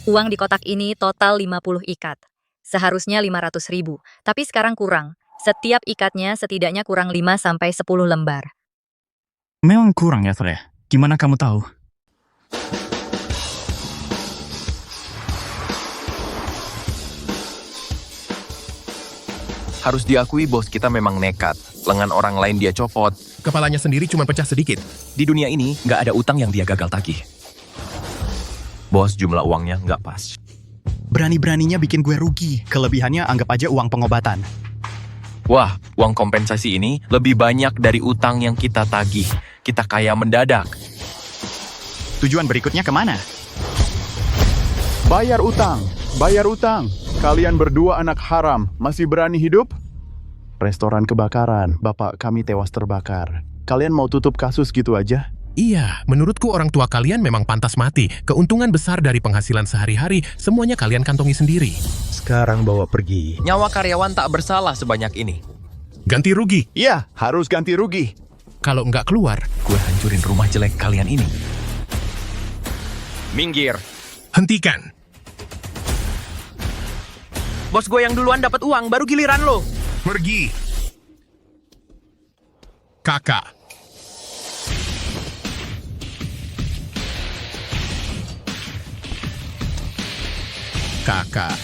Uang di kotak ini total 50 ikat. Seharusnya 500.000, tapi sekarang kurang. Setiap ikatnya setidaknya kurang 5-10 lembar. Memang kurang ya, Freya. Gimana kamu tahu? Harus diakui bos kita memang nekat. Lengan orang lain dia copot. Kepalanya sendiri cuma pecah sedikit. Di dunia ini nggak ada utang yang dia gagal tagih. Bos, jumlah uangnya nggak pas. Berani-beraninya bikin gue rugi. Kelebihannya anggap aja uang pengobatan. Wah, uang kompensasi ini lebih banyak dari utang yang kita tagih. Kita kaya mendadak. Tujuan berikutnya kemana? Bayar utang, bayar utang. Kalian berdua anak haram, masih berani hidup? Restoran kebakaran, bapak kami tewas terbakar. Kalian mau tutup kasus gitu aja? Iya, menurutku orang tua kalian memang pantas mati. Keuntungan besar dari penghasilan sehari-hari, semuanya kalian kantongi sendiri. Sekarang bawa pergi. Nyawa karyawan tak bersalah sebanyak ini. Ganti rugi. Iya, harus ganti rugi. Kalau nggak keluar, Gue hancurin rumah jelek kalian ini. Minggir. hentikan. Bos gue yang duluan dapat uang, baru giliran lo. Pergi. Kakak. Kakak.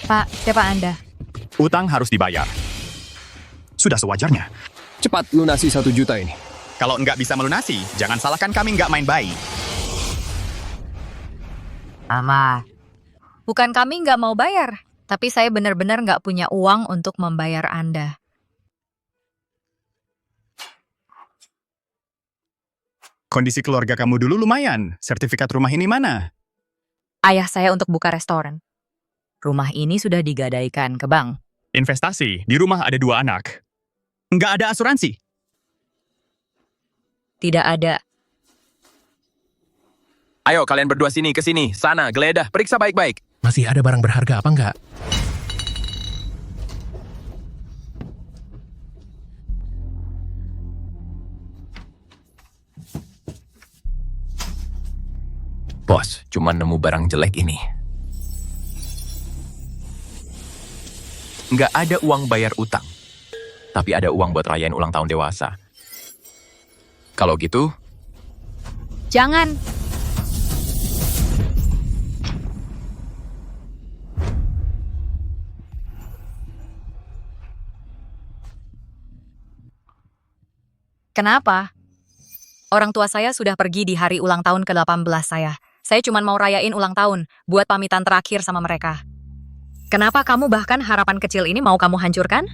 Pak, siapa Anda? Utang harus dibayar. Sudah sewajarnya. Cepat lunasi 1 juta ini. Kalau nggak bisa melunasi, jangan salahkan kami nggak main baik. Ama. Bukan kami nggak mau bayar, tapi saya benar-benar nggak punya uang untuk membayar Anda. Kondisi keluarga kamu dulu lumayan. Sertifikat rumah ini mana? Ayah saya untuk buka restoran. Rumah ini sudah digadaikan ke bank. Investasi. Di rumah ada 2 anak. Nggak ada asuransi. Tidak ada. Ayo kalian berdua sini, ke sini, sana, geledah, periksa baik-baik. Masih ada barang berharga apa nggak? Bos, cuma nemu barang jelek ini. Nggak ada uang bayar utang. Tapi ada uang buat rayain ulang tahun dewasa. Kalau gitu, Jangan. Kenapa? Orang tua saya sudah pergi di hari ulang tahun ke-18 saya. Saya cuma mau rayain ulang tahun, buat pamitan terakhir sama mereka. Kenapa kamu bahkan harapan kecil ini mau kamu hancurkan?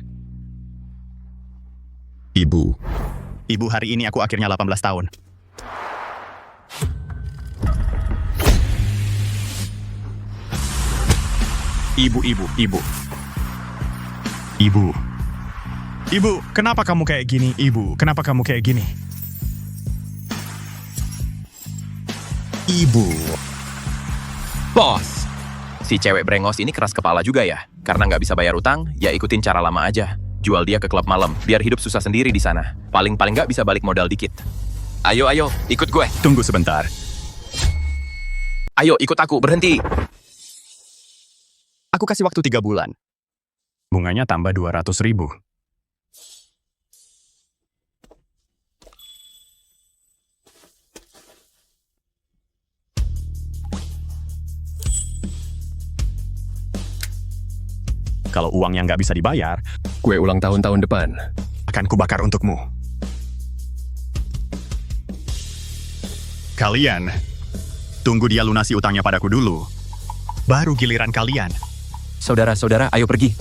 Ibu. Ibu, hari ini aku akhirnya 18 tahun. Ibu. Ibu, kenapa kamu kayak gini? Ibu, kenapa kamu kayak gini? Ibu. bos! Si cewek brengos ini keras kepala juga ya. Karena nggak bisa bayar utang, ya ikutin cara lama aja. Jual dia ke klub malam, biar hidup susah sendiri di sana. Paling-paling nggak bisa balik modal dikit. Ayo, ikut gue. Tunggu sebentar. Ayo, ikut aku, berhenti. Aku kasih waktu 3 bulan. Bunganya tambah 200.000. Kalau uangnya nggak bisa dibayar, Kue ulang tahun depan. akan kubakar untukmu. Kalian, tunggu dia lunasi utangnya padaku dulu. Baru giliran kalian. Saudara-saudara, ayo pergi.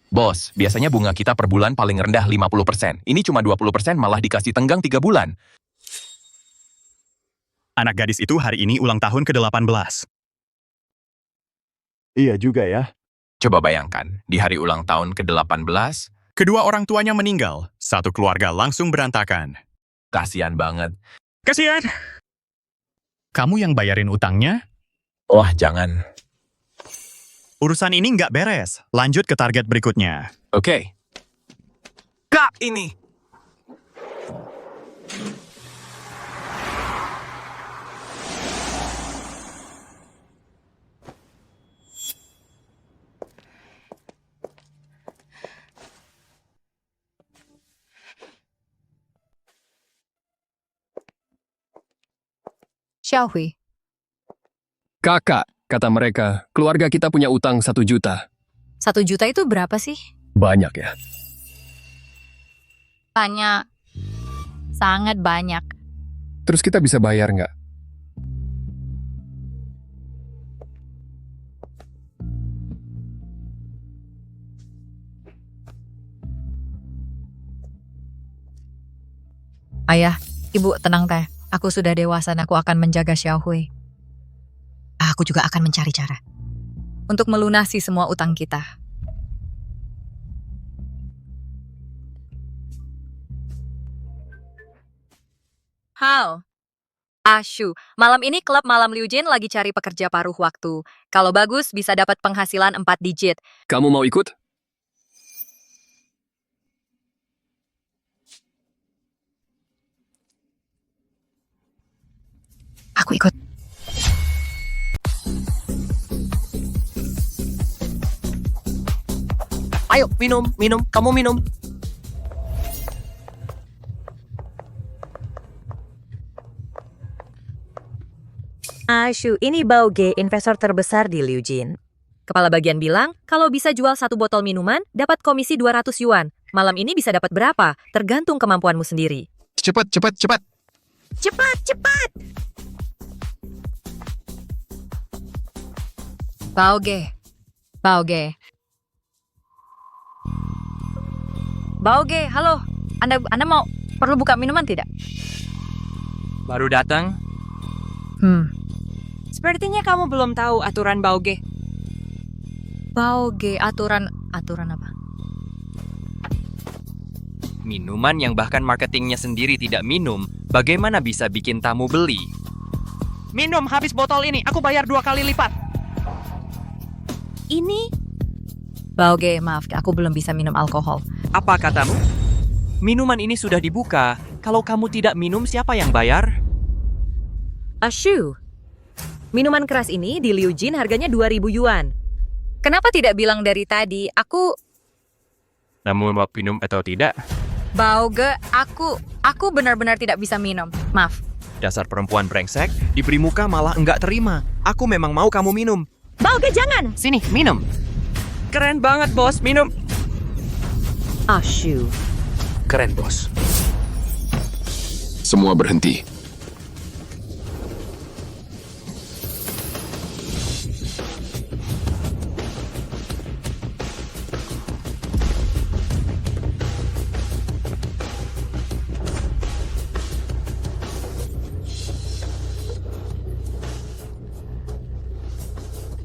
Bos, biasanya bunga kita per bulan paling rendah 50%. Ini cuma 20%, malah dikasih tenggang 3 bulan. Anak gadis itu hari ini ulang tahun ke-18. Iya juga ya. Coba bayangkan, di hari ulang tahun ke-18, Kedua orang tuanya meninggal. Satu keluarga langsung berantakan. kasihan banget. Kasihan. Kamu yang bayarin utangnya? Wah, jangan. Urusan ini nggak beres. Lanjut ke target berikutnya. Oke. Kak, ini. Xiaohui, Kakak, kata mereka, keluarga kita punya utang 1 juta. 1 juta itu berapa sih? Banyak ya. Banyak. Sangat banyak. Terus kita bisa bayar nggak? Ayah, ibu tenang teh. Aku sudah dewasa dan aku akan menjaga Xiaohui. Aku juga akan mencari cara untuk melunasi semua utang kita. How? Ashu, malam ini klub malam Liu Jin lagi cari pekerja paruh waktu. Kalau bagus bisa dapat penghasilan 4 digit. Kamu mau ikut? Aku ikut. Ayo, minum, kamu minum. Ashu, ini Bauge, investor terbesar di Liu Jin. Kepala bagian bilang, kalau bisa jual 1 botol minuman, dapat komisi 200 yuan. Malam ini bisa dapat berapa? Tergantung kemampuanmu sendiri. Cepat. Cepat! Bauge. Bauge, halo. Anda mau perlu buka minuman tidak? Baru datang. Sepertinya kamu belum tahu aturan Bauge. Bauge, aturan apa? Minuman yang bahkan marketingnya sendiri tidak minum, bagaimana bisa bikin tamu beli? Minum habis botol ini, aku bayar 2 kali lipat. Ini Bauge, maaf, aku belum bisa minum alkohol. Apa katamu? Minuman ini sudah dibuka. Kalau kamu tidak minum, siapa yang bayar? Ashu. Minuman keras ini di Liu Jin harganya 2.000 yuan. Kenapa tidak bilang dari tadi? Namun mau minum atau tidak? Bauge, aku benar-benar tidak bisa minum. Maaf. Dasar perempuan brengsek, diberi muka malah enggak terima. Aku memang mau kamu minum. Bauge, jangan! Sini, minum. Keren banget, bos. Minum. Ashu. Keren, bos. Semua berhenti.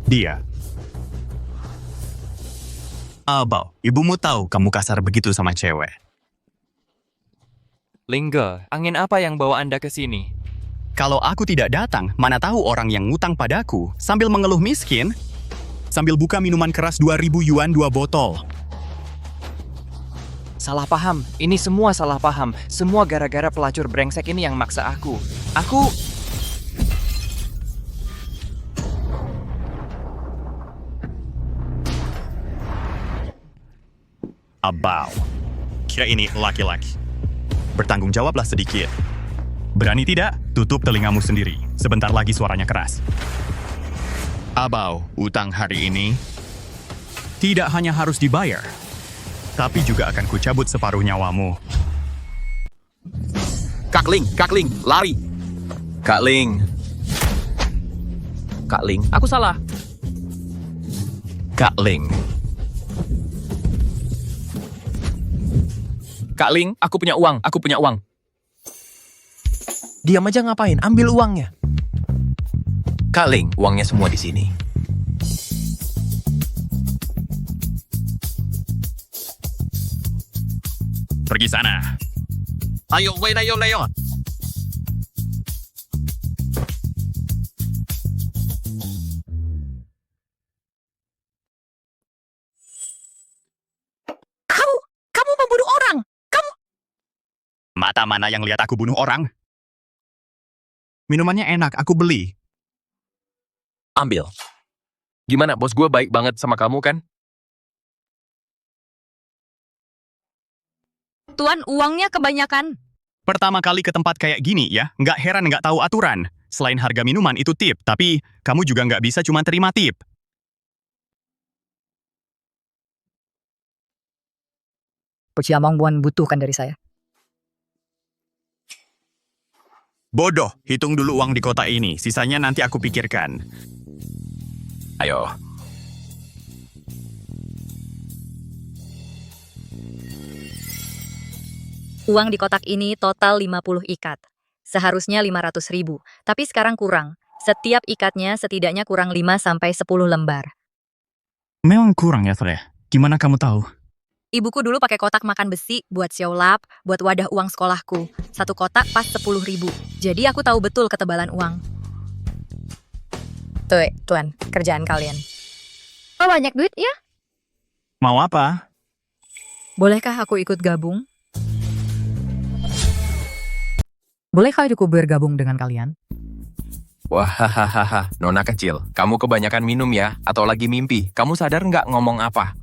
Dia. Abau, ibumu tahu kamu kasar begitu sama cewek. Lingga, angin apa yang bawa Anda ke sini? Kalau aku tidak datang, mana tahu orang yang ngutang padaku sambil mengeluh miskin, sambil buka minuman keras 2.000 yuan 2 botol. Salah paham. Ini semua salah paham. Semua gara-gara pelacur brengsek ini yang maksa aku. Abau. Kira ini laki-laki. Bertanggung jawablah sedikit. Berani tidak? Tutup telingamu sendiri. Sebentar lagi suaranya keras. Abau, utang hari ini tidak hanya harus dibayar, tapi juga akan kucabut separuh nyawamu. Kak Ling, lari. Kak Ling, aku salah. Kak Ling, aku punya uang. Diam aja ngapain? Ambil uangnya. Kak Ling, uangnya semua di sini. Pergi sana. Ayo. Mata mana yang lihat aku bunuh orang? Minumannya enak, aku beli. Ambil. Gimana, bos gue baik banget sama kamu kan? Tuan, uangnya kebanyakan. Pertama kali ke tempat kayak gini ya, nggak heran nggak tahu aturan. Selain harga minuman itu tip, tapi kamu juga nggak bisa cuma terima tip. Peciamong buan butuhkan dari saya. Bodoh, hitung dulu uang di kota ini, sisanya nanti aku pikirkan. Ayo. Uang di kotak ini total 50 ikat. Seharusnya 500.000, tapi sekarang kurang. Setiap ikatnya setidaknya kurang 5-10 lembar. Memang kurang ya, Freya. Gimana kamu tahu? Ibuku dulu pakai kotak makan besi buat xiaolap, buat wadah uang sekolahku. Satu kotak pas 10.000. Jadi aku tahu betul ketebalan uang. Tuh, Tuan, kerjaan kalian. Oh, banyak duit ya? Mau apa? Bolehkah aku ikut gabung? Bolehkah aku bergabung dengan kalian? Wah, hahaha, nona kecil. Kamu kebanyakan minum ya? Atau lagi mimpi? Kamu sadar nggak ngomong apa?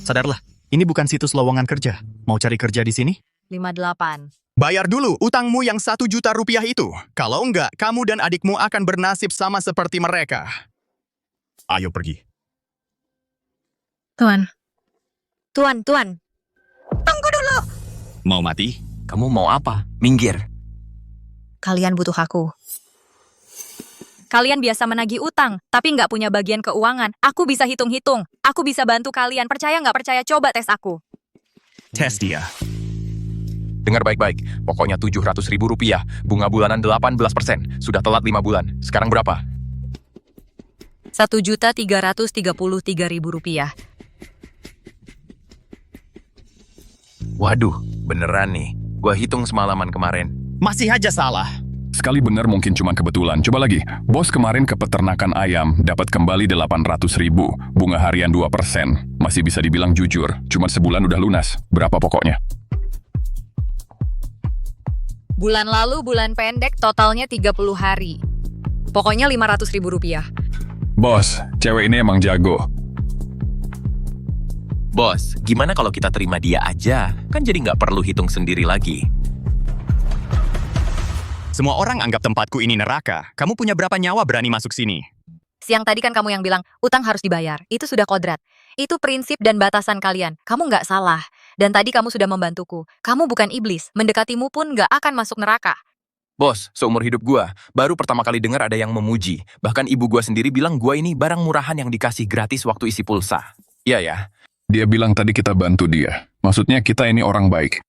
Sadarlah, ini bukan situs lowongan kerja. Mau cari kerja di sini? 58. Bayar dulu utangmu yang 1 juta rupiah itu. Kalau enggak, kamu dan adikmu akan bernasib sama seperti mereka. Ayo pergi. Tuan. Tuan. Tunggu dulu. Mau mati? Kamu mau apa? Minggir. Kalian butuh aku. Kalian biasa menagih utang, tapi nggak punya bagian keuangan. Aku bisa hitung-hitung. Aku bisa bantu kalian. Percaya nggak percaya? Coba tes aku. Tes dia. Dengar baik-baik. Pokoknya 700.000 rupiah. Bunga bulanan 18%. Sudah telat 5 bulan. Sekarang berapa? 1.333.000 rupiah. Waduh, beneran nih. Gua hitung semalaman kemarin. Masih aja salah. Sekali benar mungkin cuma kebetulan. Coba lagi. Bos kemarin ke peternakan ayam, dapat kembali 800.000. Bunga harian 2%. Masih bisa dibilang jujur. Cuma sebulan udah lunas. Berapa pokoknya? Bulan lalu, bulan pendek, totalnya 30 hari. Pokoknya 500.000 rupiah. Bos, cewek ini emang jago. Bos, gimana kalau kita terima dia aja? Kan jadi nggak perlu hitung sendiri lagi. Semua orang anggap tempatku ini neraka. Kamu punya berapa nyawa berani masuk sini? Siang tadi kan kamu yang bilang, utang harus dibayar. Itu sudah kodrat. Itu prinsip dan batasan kalian. Kamu nggak salah. Dan tadi kamu sudah membantuku. Kamu bukan iblis. Mendekatimu pun nggak akan masuk neraka. Bos, seumur hidup gua, baru pertama kali dengar ada yang memuji. Bahkan ibu gua sendiri bilang gua ini barang murahan yang dikasih gratis waktu isi pulsa. Iya ya? Dia bilang tadi kita bantu dia. Maksudnya kita ini orang baik.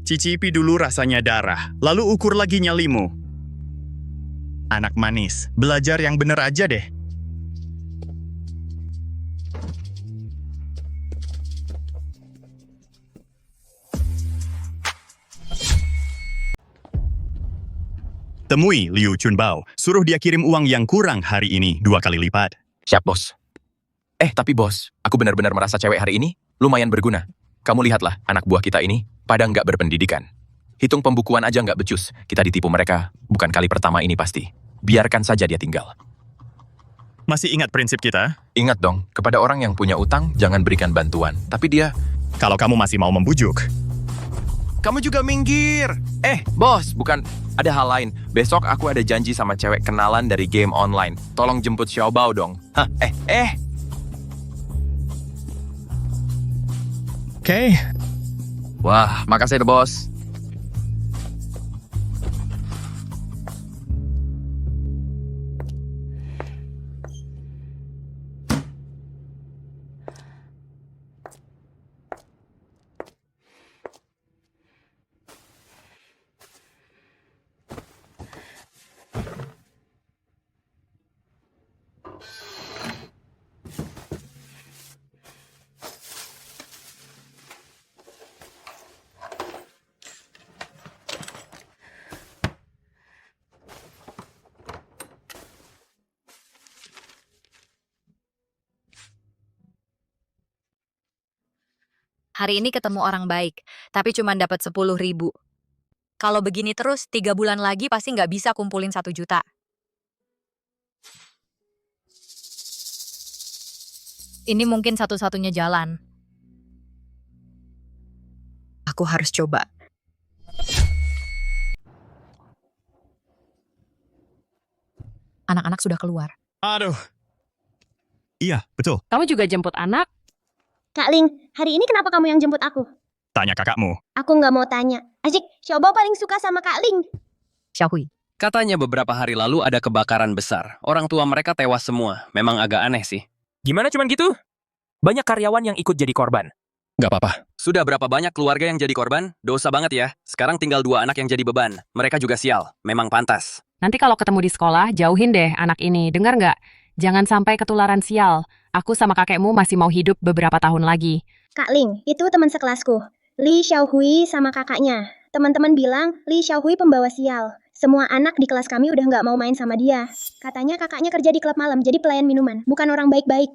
Cicipi dulu rasanya darah, lalu ukur lagi nyalimu. Anak manis, belajar yang bener aja deh. Temui Liu Chunbao, suruh dia kirim uang yang kurang hari ini 2 kali lipat. Siap, bos. Tapi bos, aku benar-benar merasa cewek hari ini lumayan berguna. Kamu lihatlah, anak buah kita ini pada nggak berpendidikan. Hitung pembukuan aja nggak becus. Kita ditipu mereka, bukan kali pertama ini pasti. Biarkan saja dia tinggal. Masih ingat prinsip kita? Ingat dong, kepada orang yang punya utang, jangan berikan bantuan. Tapi dia... Kalau kamu masih mau membujuk. Kamu juga minggir! Bos, bukan... Ada hal lain. Besok aku ada janji sama cewek kenalan dari game online. Tolong jemput Xiaobao dong. Oke. Wah, makasih deh, bos. Hari ini ketemu orang baik, tapi cuma dapat 10.000. Kalau begini terus, 3 bulan lagi pasti nggak bisa kumpulin 1 juta. Ini mungkin satu-satunya jalan. Aku harus coba. Anak-anak sudah keluar. Aduh. Iya, betul. Kamu juga jemput anak? Kak Ling, hari ini kenapa kamu yang jemput aku? Tanya kakakmu. Aku nggak mau tanya. Asik, Xiaobo paling suka sama Kak Ling. Xiaohui. Katanya beberapa hari lalu ada kebakaran besar. Orang tua mereka tewas semua. Memang agak aneh sih. Gimana cuman gitu? Banyak karyawan yang ikut jadi korban. Gak apa-apa. Sudah berapa banyak keluarga yang jadi korban? Dosa banget ya. Sekarang tinggal 2 anak yang jadi beban. Mereka juga sial. Memang pantas. Nanti kalau ketemu di sekolah, jauhin deh anak ini. Dengar nggak? Jangan sampai ketularan sial. Aku sama kakekmu masih mau hidup beberapa tahun lagi. Kak Ling, itu teman sekelasku. Li Xiaohui sama kakaknya. Teman-teman bilang Li Xiaohui pembawa sial. Semua anak di kelas kami udah nggak mau main sama dia. Katanya kakaknya kerja di klub malam, jadi pelayan minuman. Bukan orang baik-baik.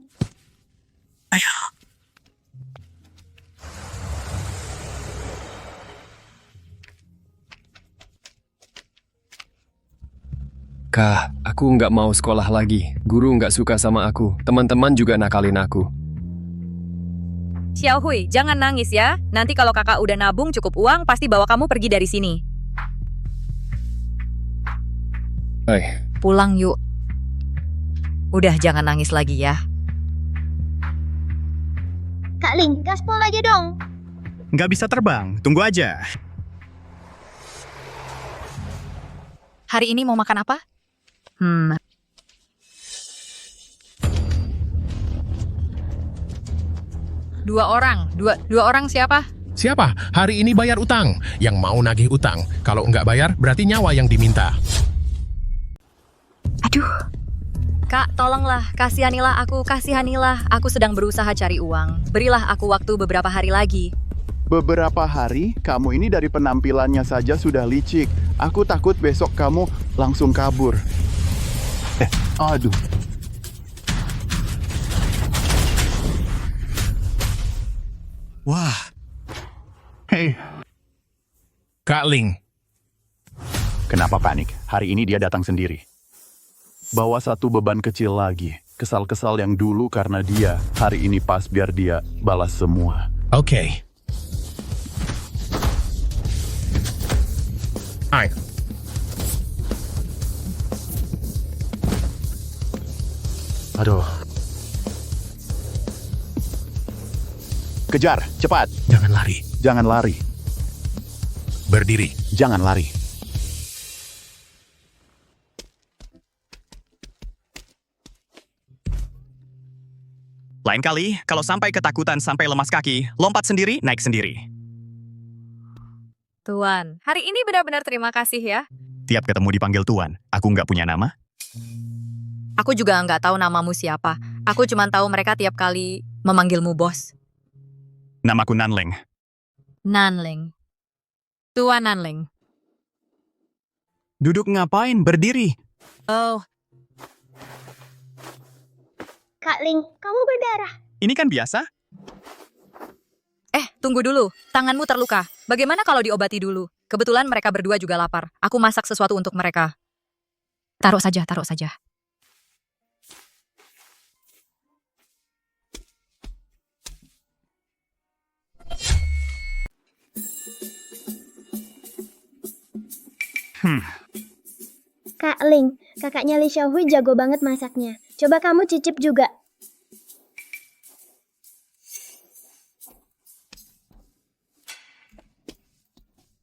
Kak, aku nggak mau sekolah lagi. Guru nggak suka sama aku. Teman-teman juga nakalin aku. Xiaohui, jangan nangis ya. Nanti kalau kakak udah nabung cukup uang, pasti bawa kamu pergi dari sini. Pulang yuk. Udah jangan nangis lagi ya. Kak Ling, gaspol aja dong. Nggak bisa terbang, tunggu aja. Hari ini mau makan apa? Dua orang siapa? Siapa? Hari ini bayar utang. Yang mau nagih utang. Kalau nggak bayar, berarti nyawa yang diminta. Aduh. Kak, tolonglah, kasihanilah aku, kasihanilah. Aku sedang berusaha cari uang. Berilah aku waktu beberapa hari lagi. Beberapa hari, kamu ini dari penampilannya saja sudah licik. Aku takut besok kamu langsung kabur. Aduh. Wah. Hei, Kak Ling, kenapa panik? Hari ini dia datang sendiri. Bawa satu beban kecil lagi. Kesal-kesal yang dulu karena dia. Hari ini pas biar dia balas semua. oke. Hai. Aduh. Kejar, cepat. Jangan lari. Jangan lari. Berdiri. Jangan lari. Lain kali, kalau sampai ketakutan sampai lemas kaki, lompat sendiri, naik sendiri. Tuan, hari ini benar-benar terima kasih ya. Tiap ketemu dipanggil Tuan, aku nggak punya nama. Aku juga nggak tahu namamu siapa. Aku cuma tahu mereka tiap kali memanggilmu bos. Namaku Nanling. Nanling. Tuan Nanling. Duduk ngapain? Berdiri. Oh, Kak Ling, kamu berdarah. Ini kan biasa. tunggu dulu. Tanganmu terluka. Bagaimana kalau diobati dulu? Kebetulan mereka berdua juga lapar. Aku masak sesuatu untuk mereka. Taruh saja, taruh saja. Kak Ling, kakaknya Li Xiaohui jago banget masaknya. Coba kamu cicip juga.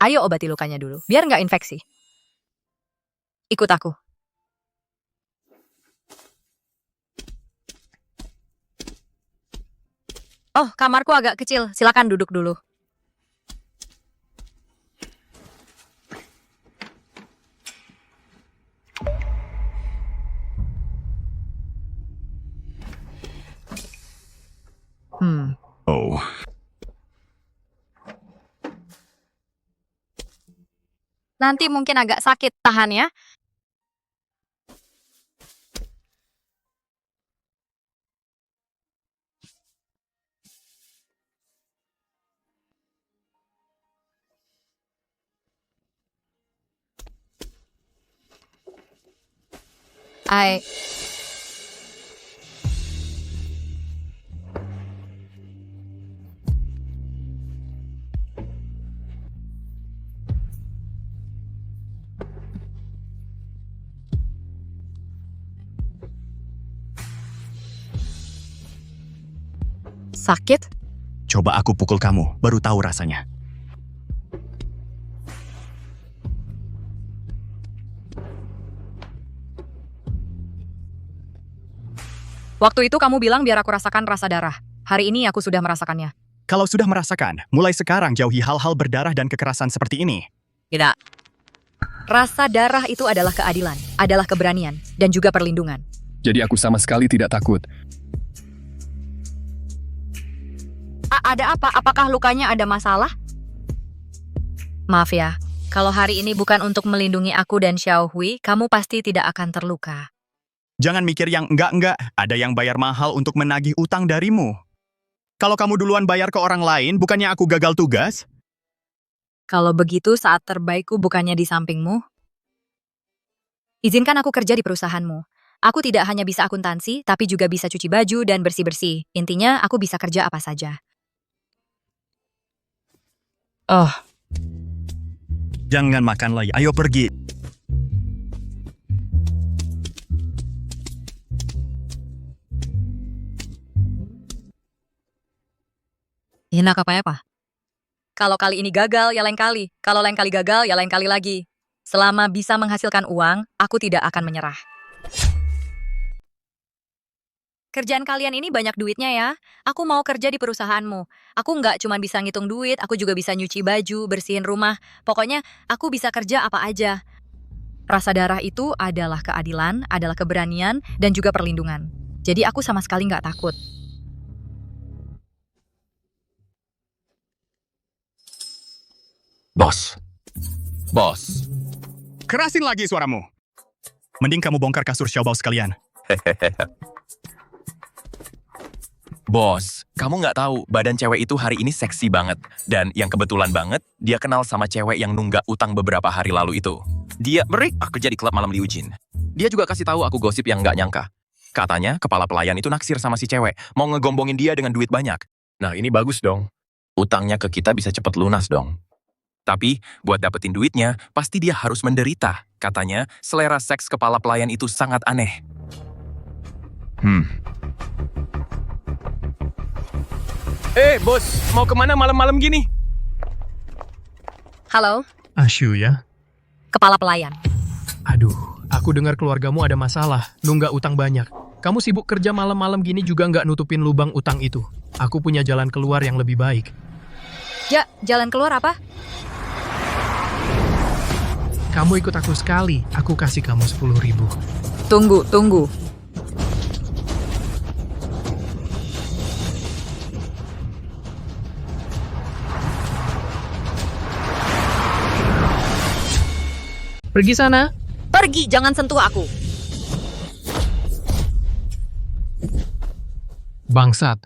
Ayo obati lukanya dulu, biar nggak infeksi. Ikut aku. Oh, kamarku agak kecil. Silakan duduk dulu. Oh. Nanti mungkin agak sakit, tahan ya. I... Sakit? Coba aku pukul kamu, baru tahu rasanya. Waktu itu kamu bilang biar aku rasakan rasa darah. Hari ini aku sudah merasakannya. Kalau sudah merasakan, mulai sekarang jauhi hal-hal berdarah dan kekerasan seperti ini. Tidak. Rasa darah itu adalah keadilan, adalah keberanian, dan juga perlindungan. Jadi aku sama sekali tidak takut. Ada apa? Apakah lukanya ada masalah? Maaf ya, kalau hari ini bukan untuk melindungi aku dan Xiao Hui, kamu pasti tidak akan terluka. Jangan mikir yang enggak-enggak, ada yang bayar mahal untuk menagih utang darimu. Kalau kamu duluan bayar ke orang lain, bukannya aku gagal tugas? Kalau begitu, saat terbaikku bukannya di sampingmu? Izinkan aku kerja di perusahaanmu. Aku tidak hanya bisa akuntansi, tapi juga bisa cuci baju dan bersih-bersih. Intinya, aku bisa kerja apa saja. Jangan makan lagi, ayo pergi. Enak apa? Kalau kali ini gagal, ya lain kali. Kalau lain kali gagal, ya lain kali lagi. Selama bisa menghasilkan uang, aku tidak akan menyerah. Kerjaan kalian ini banyak duitnya ya. Aku mau kerja di perusahaanmu. Aku nggak cuma bisa ngitung duit, aku juga bisa nyuci baju, bersihin rumah. Pokoknya aku bisa kerja apa aja. Rasa darah itu adalah keadilan, adalah keberanian, dan juga perlindungan. Jadi aku sama sekali nggak takut. Bos. Kerasin lagi suaramu. Mending kamu bongkar kasur Xiaobao sekalian. Bos, kamu nggak tahu, badan cewek itu hari ini seksi banget. Dan yang kebetulan banget, dia kenal sama cewek yang nunggak utang beberapa hari lalu itu. Dia aku kerja di klub malam Liu Jin. Dia juga kasih tahu aku gosip yang nggak nyangka. Katanya, kepala pelayan itu naksir sama si cewek, mau ngegombongin dia dengan duit banyak. Nah, ini bagus dong. Utangnya ke kita bisa cepet lunas dong. Tapi, buat dapetin duitnya, pasti dia harus menderita. Katanya, selera seks kepala pelayan itu sangat aneh. Bos, mau kemana malam-malam gini? Halo, Ashu ya? kepala pelayan. Aduh, aku dengar keluargamu ada masalah, nunggak utang banyak. Kamu sibuk kerja malam-malam gini juga nggak nutupin lubang utang itu. Aku punya jalan keluar yang lebih baik. Jalan keluar apa? Kamu ikut aku sekali, aku kasih kamu 10.000. Tunggu. Pergi sana. Pergi, jangan sentuh aku. Bangsat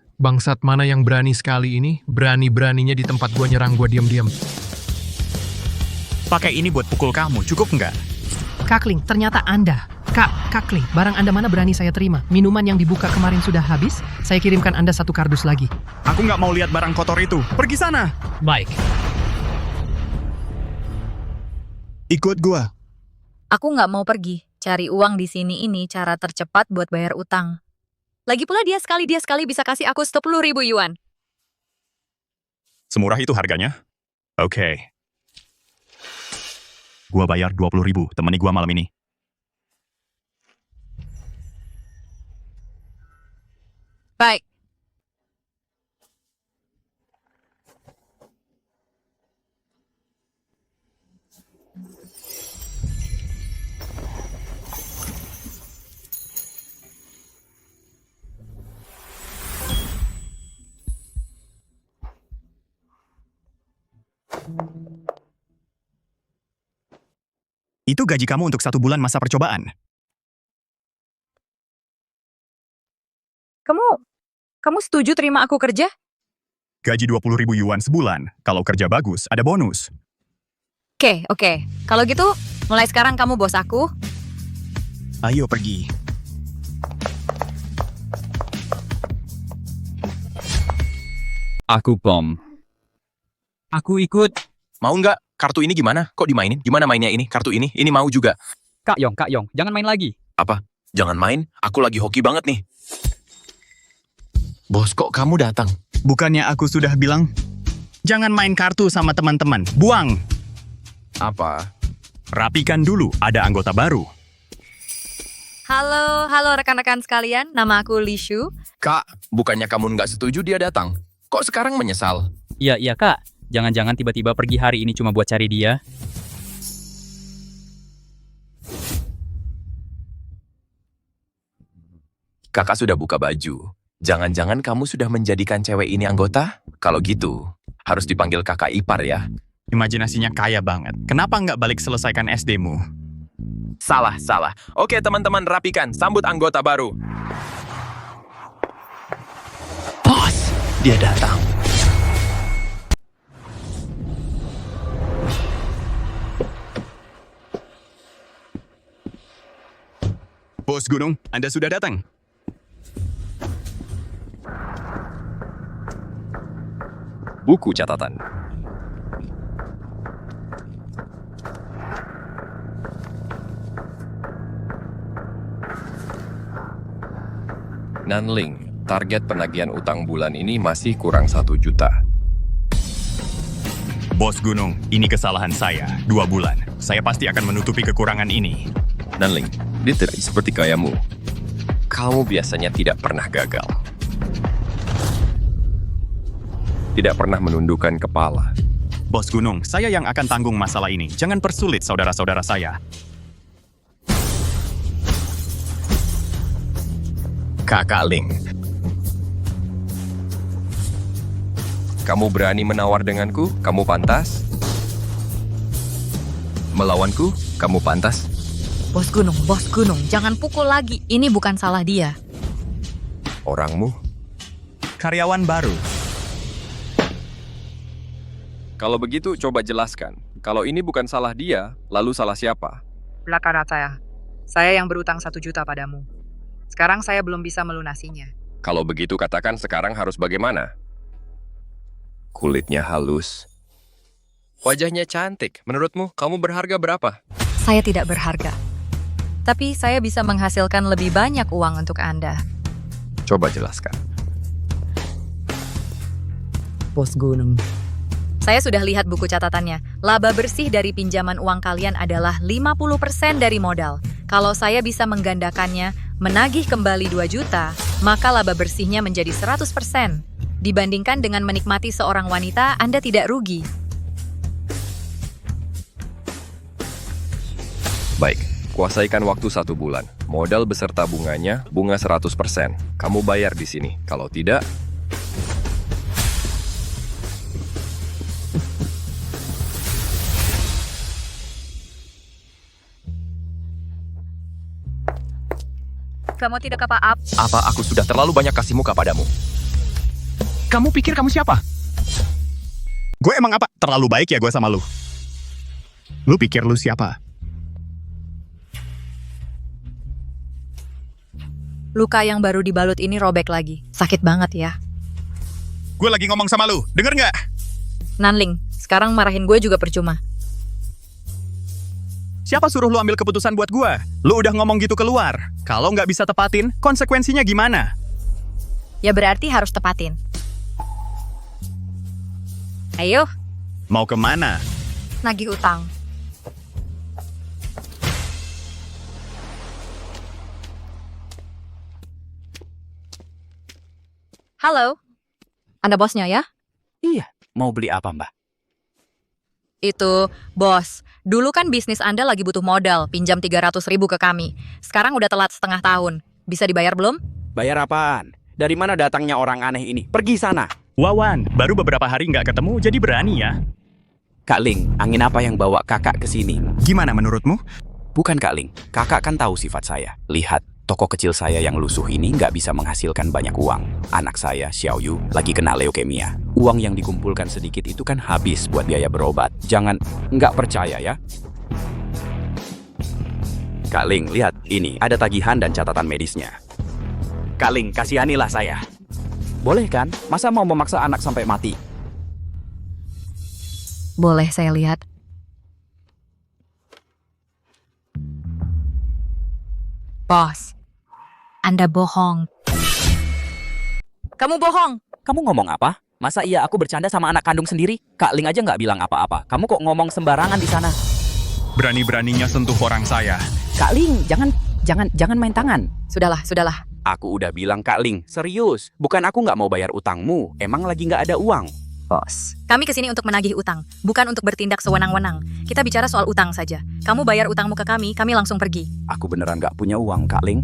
mana yang berani sekali ini? Berani-beraninya di tempat gua nyerang gua diam-diam. Pakai ini buat pukul kamu, cukup nggak? Kakling, ternyata Anda. Kakling, barang Anda mana berani saya terima? Minuman yang dibuka kemarin sudah habis, saya kirimkan Anda 1 kardus lagi. Aku nggak mau lihat barang kotor itu. Pergi sana. Baik. Ikut gua. Aku nggak mau pergi. Cari uang di sini ini cara tercepat buat bayar utang. Lagi pula dia sekali bisa kasih aku 10.000 yuan. Semurah itu harganya? Oke. Gua bayar 20.000, temani gua malam ini. Baik. Itu gaji kamu untuk 1 bulan masa percobaan. Kamu setuju terima aku kerja? Gaji 20.000 yuan sebulan. Kalau kerja bagus, ada bonus. Oke. Kalau gitu, mulai sekarang kamu bos aku. Ayo pergi. Aku bom. Aku ikut. Mau nggak? Kartu ini gimana? Kok dimainin? Gimana mainnya ini? Kartu ini mau juga. Kak Yong, jangan main lagi. Apa? Jangan main? Aku lagi hoki banget nih. Bos, kok kamu datang? Bukannya aku sudah bilang, jangan main kartu sama teman-teman. Buang! Apa? Rapikan dulu, ada anggota baru. Halo rekan-rekan sekalian, nama aku Li Shu. Kak, bukannya kamu nggak setuju dia datang? Kok sekarang menyesal? Iya Kak. Jangan-jangan tiba-tiba pergi hari ini cuma buat cari dia. Kakak sudah buka baju. Jangan-jangan kamu sudah menjadikan cewek ini anggota? Kalau gitu, harus dipanggil kakak ipar ya. Imajinasinya kaya banget. Kenapa nggak balik selesaikan SD-mu? Salah. Oke teman-teman, rapikan. Sambut anggota baru. Bos, dia datang. Bos Gunung, Anda sudah datang. Buku catatan. Nanling, target penagihan utang bulan ini masih kurang 1 juta. Bos Gunung, ini kesalahan saya. 2 bulan. Saya pasti akan menutupi kekurangan ini. Nanling, dia tidak seperti kayamu. Kamu biasanya tidak pernah gagal. Tidak pernah menundukkan kepala. Bos Gunung, saya yang akan tanggung masalah ini. Jangan persulit saudara-saudara saya. Kakak Ling. Kamu berani menawar denganku? Kamu pantas? Melawanku? Kamu pantas? Bos Gunung, jangan pukul lagi. Ini bukan salah dia. Orangmu? Karyawan baru. Kalau begitu, coba jelaskan. Kalau ini bukan salah dia, lalu salah siapa? Belakang saya. Saya yang berutang 1 juta padamu. Sekarang saya belum bisa melunasinya. Kalau begitu, katakan sekarang harus bagaimana? Kulitnya halus. Wajahnya cantik. Menurutmu, kamu berharga berapa? Saya tidak berharga. Tapi saya bisa menghasilkan lebih banyak uang untuk Anda. Coba jelaskan. Bos Gunung. Saya sudah lihat buku catatannya. Laba bersih dari pinjaman uang kalian adalah 50% dari modal. Kalau saya bisa menggandakannya, menagih kembali 2 juta, maka laba bersihnya menjadi 100%. Dibandingkan dengan menikmati seorang wanita, Anda tidak rugi. Baik, kuasaikan waktu 1 bulan. Modal beserta bunganya, bunga 100%. Kamu bayar di sini. Kalau tidak, Kamu tidak apa-apa. Apa aku sudah terlalu banyak kasih muka padamu? Kamu pikir kamu siapa? Gue emang apa? Terlalu baik ya gue sama lu? Lu pikir lu siapa? Luka yang baru dibalut ini robek lagi. Sakit banget ya. Gue lagi ngomong sama lu, denger nggak? Nanling, sekarang marahin gue juga percuma. Siapa suruh lu ambil keputusan buat gue? Lu udah ngomong gitu keluar. Kalau nggak bisa tepatin, konsekuensinya gimana? Ya berarti harus tepatin. Ayo, Mau kemana? nagih utang. Halo, Anda bosnya ya? Iya, mau beli apa Mbak? Itu, bos, dulu kan bisnis Anda lagi butuh modal, pinjam 300.000 ke kami. Sekarang udah telat setengah tahun. Bisa dibayar belum? Bayar apaan? Dari mana datangnya orang aneh ini? Pergi sana. Wawan, baru beberapa hari nggak ketemu, jadi berani ya. Kak Ling, angin apa yang bawa kakak ke sini? Gimana menurutmu? Bukan Kak Ling, kakak kan tahu sifat saya. Lihat, toko kecil saya yang lusuh ini nggak bisa menghasilkan banyak uang. Anak saya, Xiao Yu, lagi kena leukemia. Uang yang dikumpulkan sedikit itu kan habis buat biaya berobat. Jangan nggak percaya ya. Kak Ling, lihat, ini ada tagihan dan catatan medisnya. Kak Ling, kasihanilah saya. Boleh kan? Masa mau memaksa anak sampai mati? Boleh saya lihat? Bos, Anda bohong. Kamu bohong. Kamu ngomong apa? Masa iya aku bercanda sama anak kandung sendiri? Kak Ling aja nggak bilang apa-apa. Kamu kok ngomong sembarangan di sana? Berani-beraninya sentuh orang saya. Kak Ling, jangan main tangan. Sudahlah, sudahlah. Aku udah bilang Kak Ling, serius. Bukan aku nggak mau bayar utangmu. Emang lagi nggak ada uang. Bos, kami kesini untuk menagih utang, bukan untuk bertindak sewenang-wenang. Kita bicara soal utang saja. Kamu bayar utangmu ke kami langsung pergi. Aku beneran nggak punya uang, Kak Ling.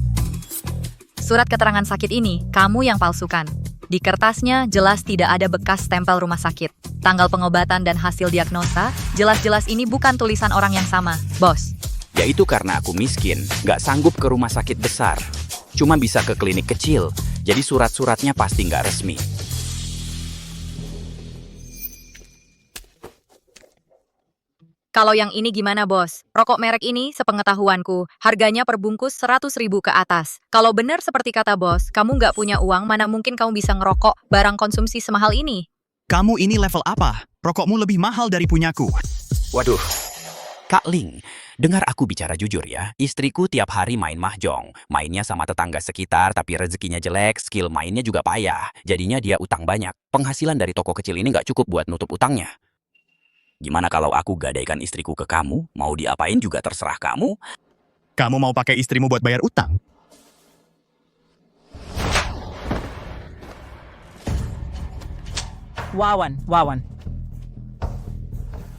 Surat keterangan sakit ini, kamu yang palsukan. Di kertasnya jelas tidak ada bekas stempel rumah sakit. Tanggal pengobatan dan hasil diagnosa, jelas-jelas ini bukan tulisan orang yang sama. Bos. Ya itu karena aku miskin, nggak sanggup ke rumah sakit besar. Cuma bisa ke klinik kecil, jadi surat-suratnya pasti nggak resmi. Kalau yang ini gimana, Bos? Rokok merek ini, sepengetahuanku, harganya per bungkus 100.000 ke atas. Kalau benar seperti kata Bos, kamu nggak punya uang, mana mungkin kamu bisa ngerokok barang konsumsi semahal ini? Kamu ini level apa? Rokokmu lebih mahal dari punyaku. Waduh. Kak Ling, dengar aku bicara jujur ya. Istriku tiap hari main mahjong. Mainnya sama tetangga sekitar, tapi rezekinya jelek, skill mainnya juga payah. Jadinya dia utang banyak. Penghasilan dari toko kecil ini nggak cukup buat nutup utangnya. Gimana kalau aku gadaikan istriku ke kamu? Mau diapain juga terserah kamu. Kamu mau pakai istrimu buat bayar utang? Wawan.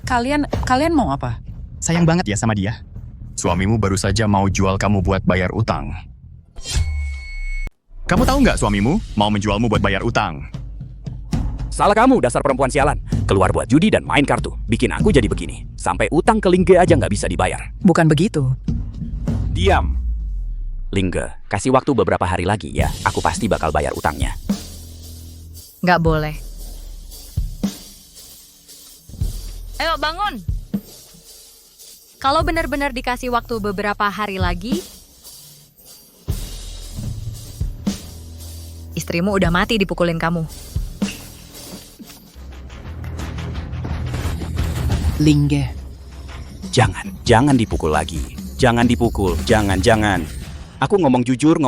Kalian mau apa? Sayang banget ya sama dia. Suamimu baru saja mau jual kamu buat bayar utang. Kamu tahu nggak suamimu mau menjualmu buat bayar utang? Salah kamu, dasar perempuan sialan. Keluar buat judi dan main kartu. Bikin aku jadi begini. Sampai utang ke Lingge aja nggak bisa dibayar. Bukan begitu. Diam. Lingge, kasih waktu beberapa hari lagi ya. Aku pasti bakal bayar utangnya. Nggak boleh. Ayo bangun. Kalau benar-benar dikasih waktu beberapa hari lagi, istrimu udah mati dipukulin kamu. Lingge. Jangan dipukul lagi. Jangan dipukul, jangan. Aku ngomong jujur.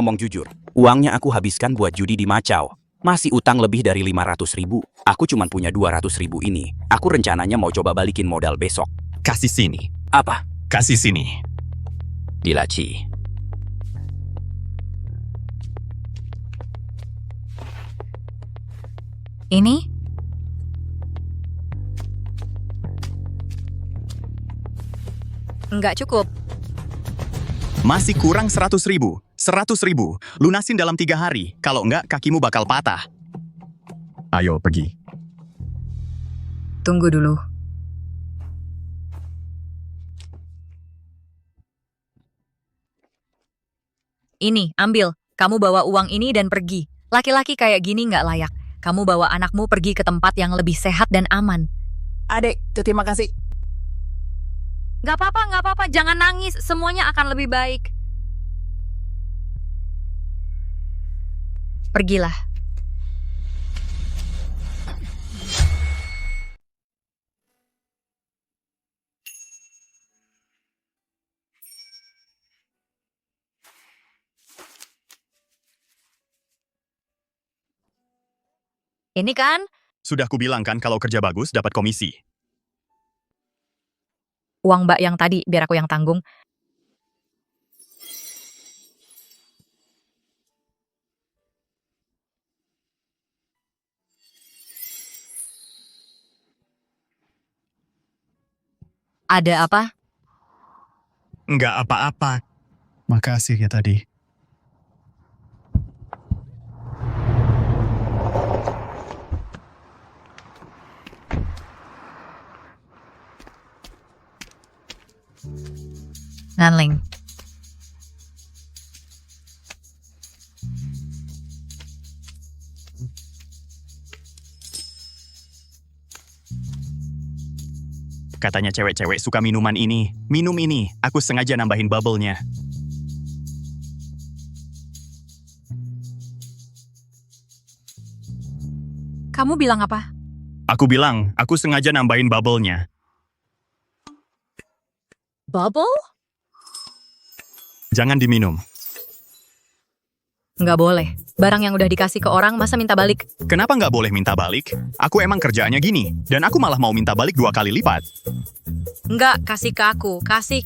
Uangnya aku habiskan buat judi di Macau. Masih utang lebih dari 500.000. Aku cuma punya 200.000 ini. Aku rencananya mau coba balikin modal besok. Kasih sini. Apa? Kasih sini. Dilaci. Ini? Nggak cukup. Masih kurang 100.000. 100.000. Lunasin dalam 3 hari. Kalau nggak, kakimu bakal patah. Ayo, pergi. Tunggu dulu. Ini, ambil. Kamu bawa uang ini dan pergi. Laki-laki kayak gini nggak layak. Kamu bawa anakmu pergi ke tempat yang lebih sehat dan aman. Adek, terima kasih. Nggak apa-apa. Jangan nangis. Semuanya akan lebih baik. Pergilah. Ini kan? Sudah kubilang kan kalau kerja bagus dapat komisi. Uang Mbak yang tadi, biar aku yang tanggung. Ada apa? Nggak apa-apa. Makasih ya tadi. Nanling. Katanya cewek-cewek suka minuman ini. Minum ini. Aku sengaja nambahin bubble-nya. Kamu bilang apa? Aku bilang, aku sengaja nambahin bubble-nya. Bubble? Jangan diminum. Nggak boleh. Barang yang udah dikasih ke orang, masa minta balik? Kenapa nggak boleh minta balik? Aku emang kerjaannya gini, dan aku malah mau minta balik 2 kali lipat. Nggak, kasih ke aku. Kasih.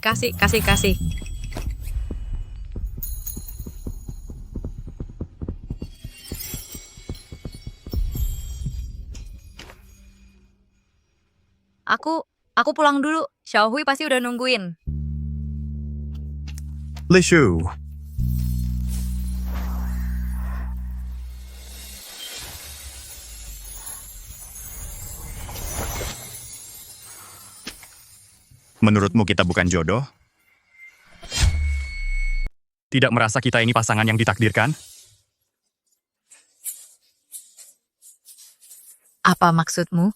Aku pulang dulu. Xiaohui pasti udah nungguin. Li Shu. Menurutmu kita bukan jodoh? Tidak merasa kita ini pasangan yang ditakdirkan? Apa maksudmu?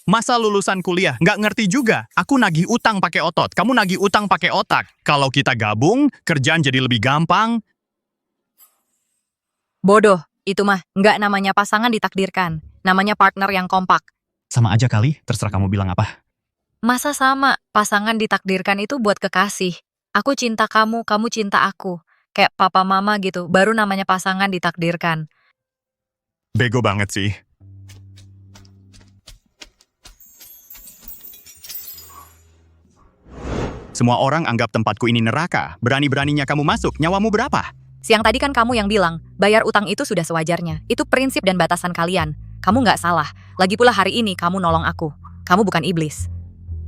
Masa lulusan kuliah? Nggak ngerti juga. Aku nagih utang pakai otot, kamu nagih utang pakai otak. Kalau kita gabung, kerjaan jadi lebih gampang. Bodoh. Itu mah nggak namanya pasangan ditakdirkan. Namanya partner yang kompak. Sama aja kali, terserah kamu bilang apa. Masa sama? Pasangan ditakdirkan itu buat kekasih. Aku cinta kamu, kamu cinta aku. Kayak papa mama gitu, baru namanya pasangan ditakdirkan. Bego banget sih. Semua orang anggap tempatku ini neraka. Berani-beraninya kamu masuk, nyawamu berapa? Siang tadi kan kamu yang bilang, bayar utang itu sudah sewajarnya. Itu prinsip dan batasan kalian. Kamu nggak salah. Lagi pula hari ini kamu nolong aku. Kamu bukan iblis.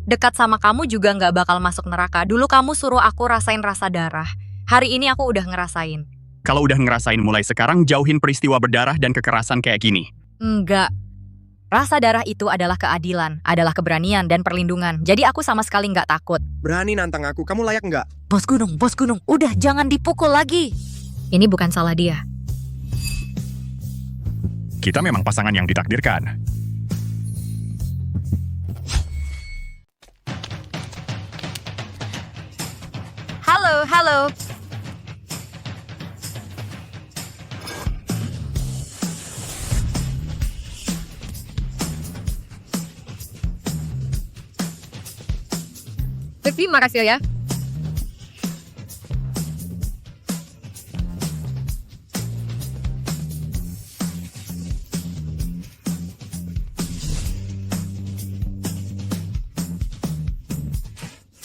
Dekat sama kamu juga nggak bakal masuk neraka. Dulu kamu suruh aku rasain rasa darah. Hari ini aku udah ngerasain. Kalau udah ngerasain mulai sekarang, jauhin peristiwa berdarah dan kekerasan kayak gini. Enggak. Rasa darah itu adalah keadilan, adalah keberanian dan perlindungan. Jadi aku sama sekali nggak takut. Berani nantang aku, kamu layak nggak? Bos gunung, udah jangan dipukul lagi. Ini bukan salah dia. Kita memang pasangan yang ditakdirkan. Halo. Terima kasih ya.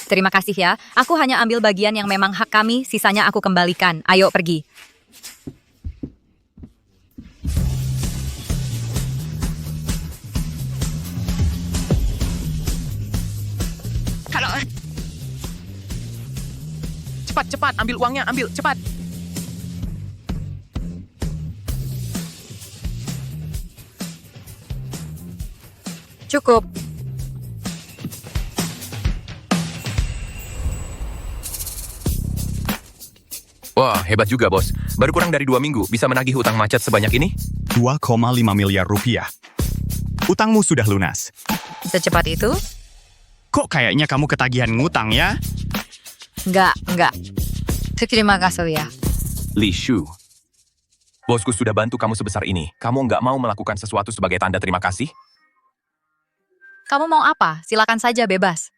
Terima kasih ya. Aku hanya ambil bagian yang memang hak kami, sisanya aku kembalikan. Ayo pergi. Halo. Cepat, ambil uangnya, ambil, cepat. Cukup. Wah, hebat juga, bos. Baru kurang dari 2 minggu, bisa menagih hutang macet sebanyak ini? 2,5 miliar rupiah. Utangmu sudah lunas. Secepat itu? Kok kayaknya kamu ketagihan ngutang ya? Enggak. Terima kasih ya. Li Shu. Bosku sudah bantu kamu sebesar ini. Kamu nggak mau melakukan sesuatu sebagai tanda terima kasih? Kamu mau apa? Silakan saja bebas.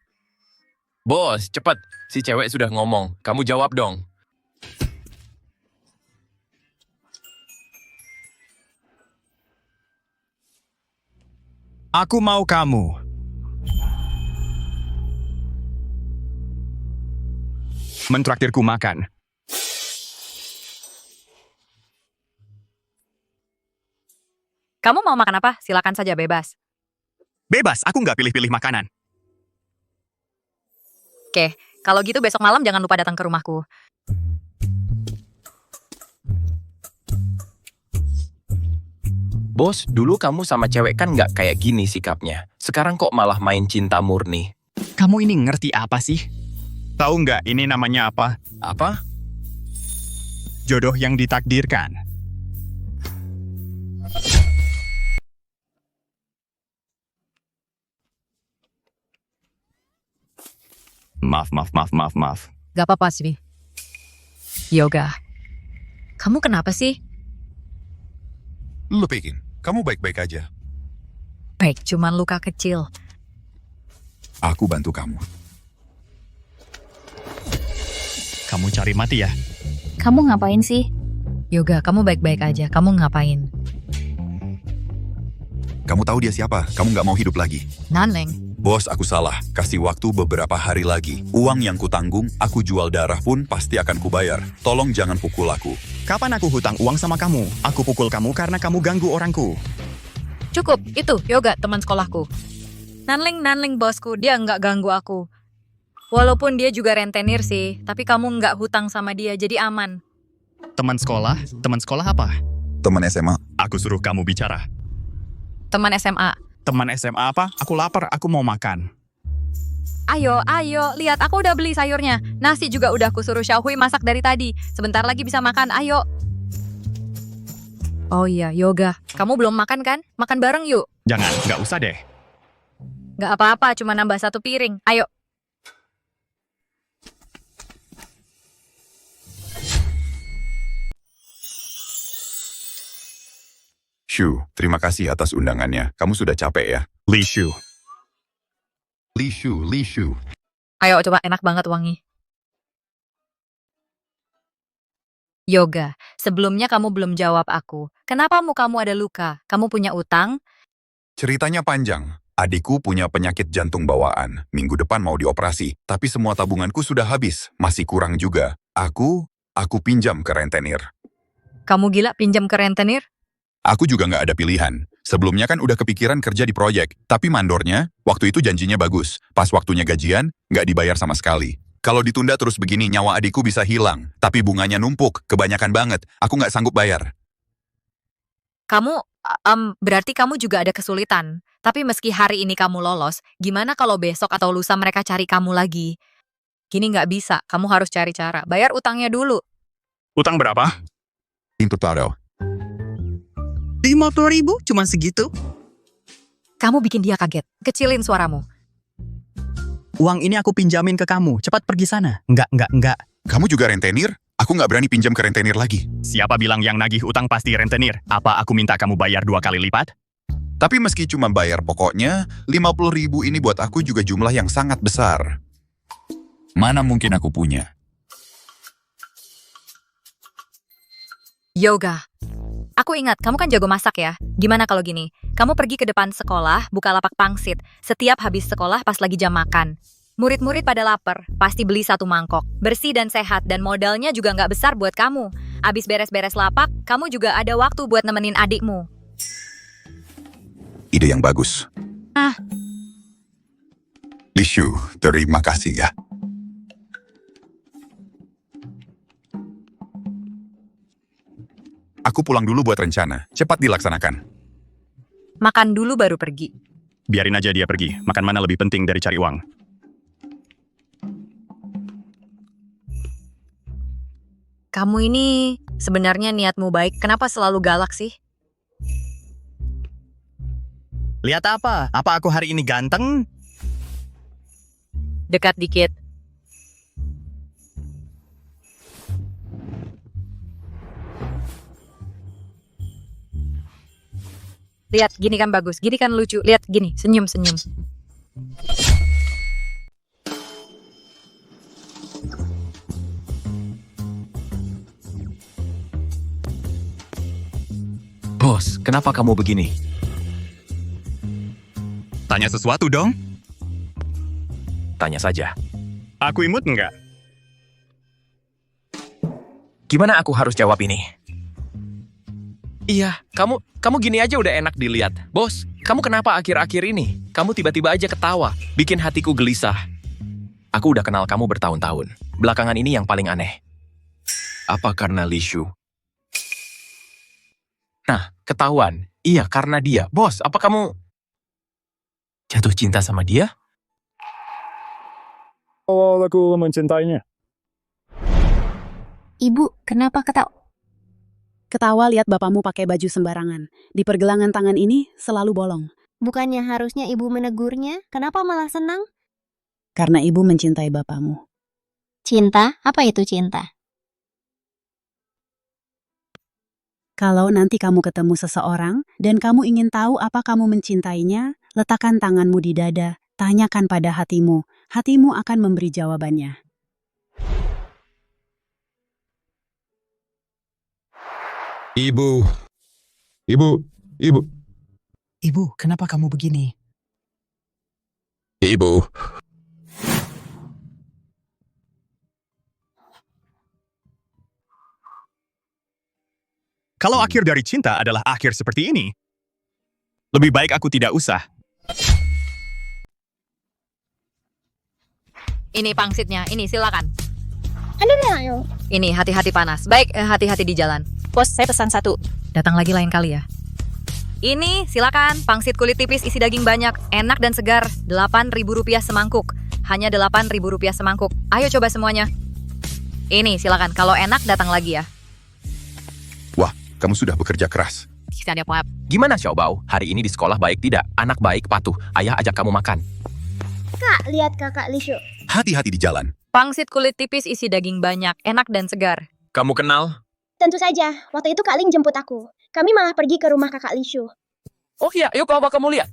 Bos, cepat. Si cewek sudah ngomong. Kamu jawab dong. Aku mau kamu. Mentraktirku makan. Kamu mau makan apa? Silakan saja bebas. Bebas, aku nggak pilih-pilih makanan. Oke, kalau gitu besok malam jangan lupa datang ke rumahku. Bos, dulu kamu sama cewek kan nggak kayak gini sikapnya. Sekarang kok malah main cinta murni? Kamu ini ngerti apa sih? Tahu nggak ini namanya apa? Apa? Jodoh yang ditakdirkan. Maaf. Gak apa-apa sih. Yoga. Kamu kenapa sih? Lu bikin. kamu baik-baik aja. Baik, cuman luka kecil. Aku bantu kamu. Kamu cari mati ya? Kamu ngapain sih? Yoga, kamu baik-baik aja. Kamu ngapain? Kamu tahu dia siapa? Kamu nggak mau hidup lagi. Nanleng. Bos, aku salah. Kasih waktu beberapa hari lagi. Uang yang kutanggung, aku jual darah pun pasti akan kubayar. Tolong jangan pukul aku. Kapan aku hutang uang sama kamu? Aku pukul kamu karena kamu ganggu orangku. Cukup, itu Yoga, teman sekolahku. Nanling bosku, dia nggak ganggu aku. Walaupun dia juga rentenir sih, tapi kamu nggak hutang sama dia, jadi aman. Teman sekolah? Teman sekolah apa? Teman SMA. Aku suruh kamu bicara. Teman SMA. Teman SMA apa? Aku lapar, aku mau makan. Ayo, lihat aku udah beli sayurnya. Nasi juga udah aku suruh Xiaohui masak dari tadi. Sebentar lagi bisa makan, ayo. Oh iya, Yoga. Kamu belum makan kan? Makan bareng yuk. Jangan, nggak usah deh. Nggak apa-apa, cuma nambah 1 piring. Ayo. Shu, terima kasih atas undangannya. Kamu sudah capek ya? Li Shu. Li Shu. Ayo coba, enak banget wangi. Yoga, sebelumnya kamu belum jawab aku. Kenapa mukamu ada luka? Kamu punya utang? Ceritanya panjang. Adikku punya penyakit jantung bawaan. Minggu depan mau dioperasi. Tapi semua tabunganku sudah habis. Masih kurang juga. Aku pinjam ke rentenir. Kamu gila pinjam ke rentenir? Aku juga nggak ada pilihan. Sebelumnya kan udah kepikiran kerja di proyek. Tapi mandornya, waktu itu janjinya bagus. Pas waktunya gajian, nggak dibayar sama sekali. Kalau ditunda terus begini, nyawa adikku bisa hilang. Tapi bunganya numpuk, kebanyakan banget. Aku nggak sanggup bayar. Kamu, berarti kamu juga ada kesulitan. Tapi meski hari ini kamu lolos, gimana kalau besok atau lusa mereka cari kamu lagi? Gini nggak bisa, kamu harus cari cara. Bayar utangnya dulu. Utang berapa? Imputado. 50.000? Cuman segitu? Kamu bikin dia kaget. Kecilin suaramu. Uang ini aku pinjamin ke kamu. Cepat pergi sana. Enggak. Kamu juga rentenir? Aku nggak berani pinjam ke rentenir lagi. Siapa bilang yang nagih utang pasti rentenir? Apa aku minta kamu bayar 2 kali lipat? Tapi meski cuma bayar pokoknya, 50.000 ini buat aku juga jumlah yang sangat besar. Mana mungkin aku punya? Yoga. Aku ingat, kamu kan jago masak ya. Gimana kalau gini? Kamu pergi ke depan sekolah, buka lapak pangsit. Setiap habis sekolah pas lagi jam makan. Murid-murid pada lapar, pasti beli 1 mangkok. Bersih dan sehat, dan modalnya juga nggak besar buat kamu. Abis beres-beres lapak, kamu juga ada waktu buat nemenin adikmu. Ide yang bagus. Li Shu, terima kasih ya. Aku pulang dulu buat rencana. Cepat dilaksanakan. Makan dulu baru pergi. Biarin aja dia pergi. Makan mana lebih penting dari cari uang. Kamu ini sebenarnya niatmu baik. Kenapa selalu galak sih? Lihat apa? Apa aku hari ini ganteng? Dekat dikit. Lihat, gini kan bagus, gini kan lucu. Lihat, gini, senyum-senyum. Bos, kenapa kamu begini? Tanya sesuatu dong. Tanya saja. Aku imut nggak? Gimana aku harus jawab ini? Iya, kamu gini aja udah enak dilihat. Bos, kamu kenapa akhir-akhir ini? Kamu tiba-tiba aja ketawa, bikin hatiku gelisah. Aku udah kenal kamu bertahun-tahun. Belakangan ini yang paling aneh. Apa karena Li Shu? Nah, ketahuan. Iya, karena dia. Bos, apa kamu jatuh cinta sama dia? Oh, aku mencintainya. Ibu, kenapa ketawa lihat bapakmu pakai baju sembarangan. Di pergelangan tangan ini selalu bolong. Bukannya harusnya ibu menegurnya? Kenapa malah senang? Karena ibu mencintai bapakmu. Cinta? Apa itu cinta? Kalau nanti kamu ketemu seseorang dan kamu ingin tahu apa kamu mencintainya, letakkan tanganmu di dada, tanyakan pada hatimu. Hatimu akan memberi jawabannya. Ibu. Ibu, kenapa kamu begini? Ibu. Kalau akhir dari cinta adalah akhir seperti ini, lebih baik aku tidak usah. Ini pangsitnya, ini silakan. Ano na ayo? Ini hati-hati panas. Baik, hati-hati di jalan. Bos, saya pesan 1. Datang lagi lain kali ya. Ini silakan, pangsit kulit tipis isi daging banyak, enak dan segar, Rp8.000 semangkuk. Hanya Rp8.000 semangkuk. Ayo coba semuanya. Ini silakan, kalau enak datang lagi ya. Wah, kamu sudah bekerja keras. Gimana Xiaobao? Hari ini di sekolah baik tidak? Anak baik patuh. Ayah ajak kamu makan. Kak, lihat kakak Lishu. Hati-hati di jalan. Pangsit kulit tipis isi daging banyak, enak dan segar. Kamu kenal? Tentu saja, waktu itu Kak Ling jemput aku. Kami malah pergi ke rumah kakak Lishu. Oh iya, yuk coba kamu lihat.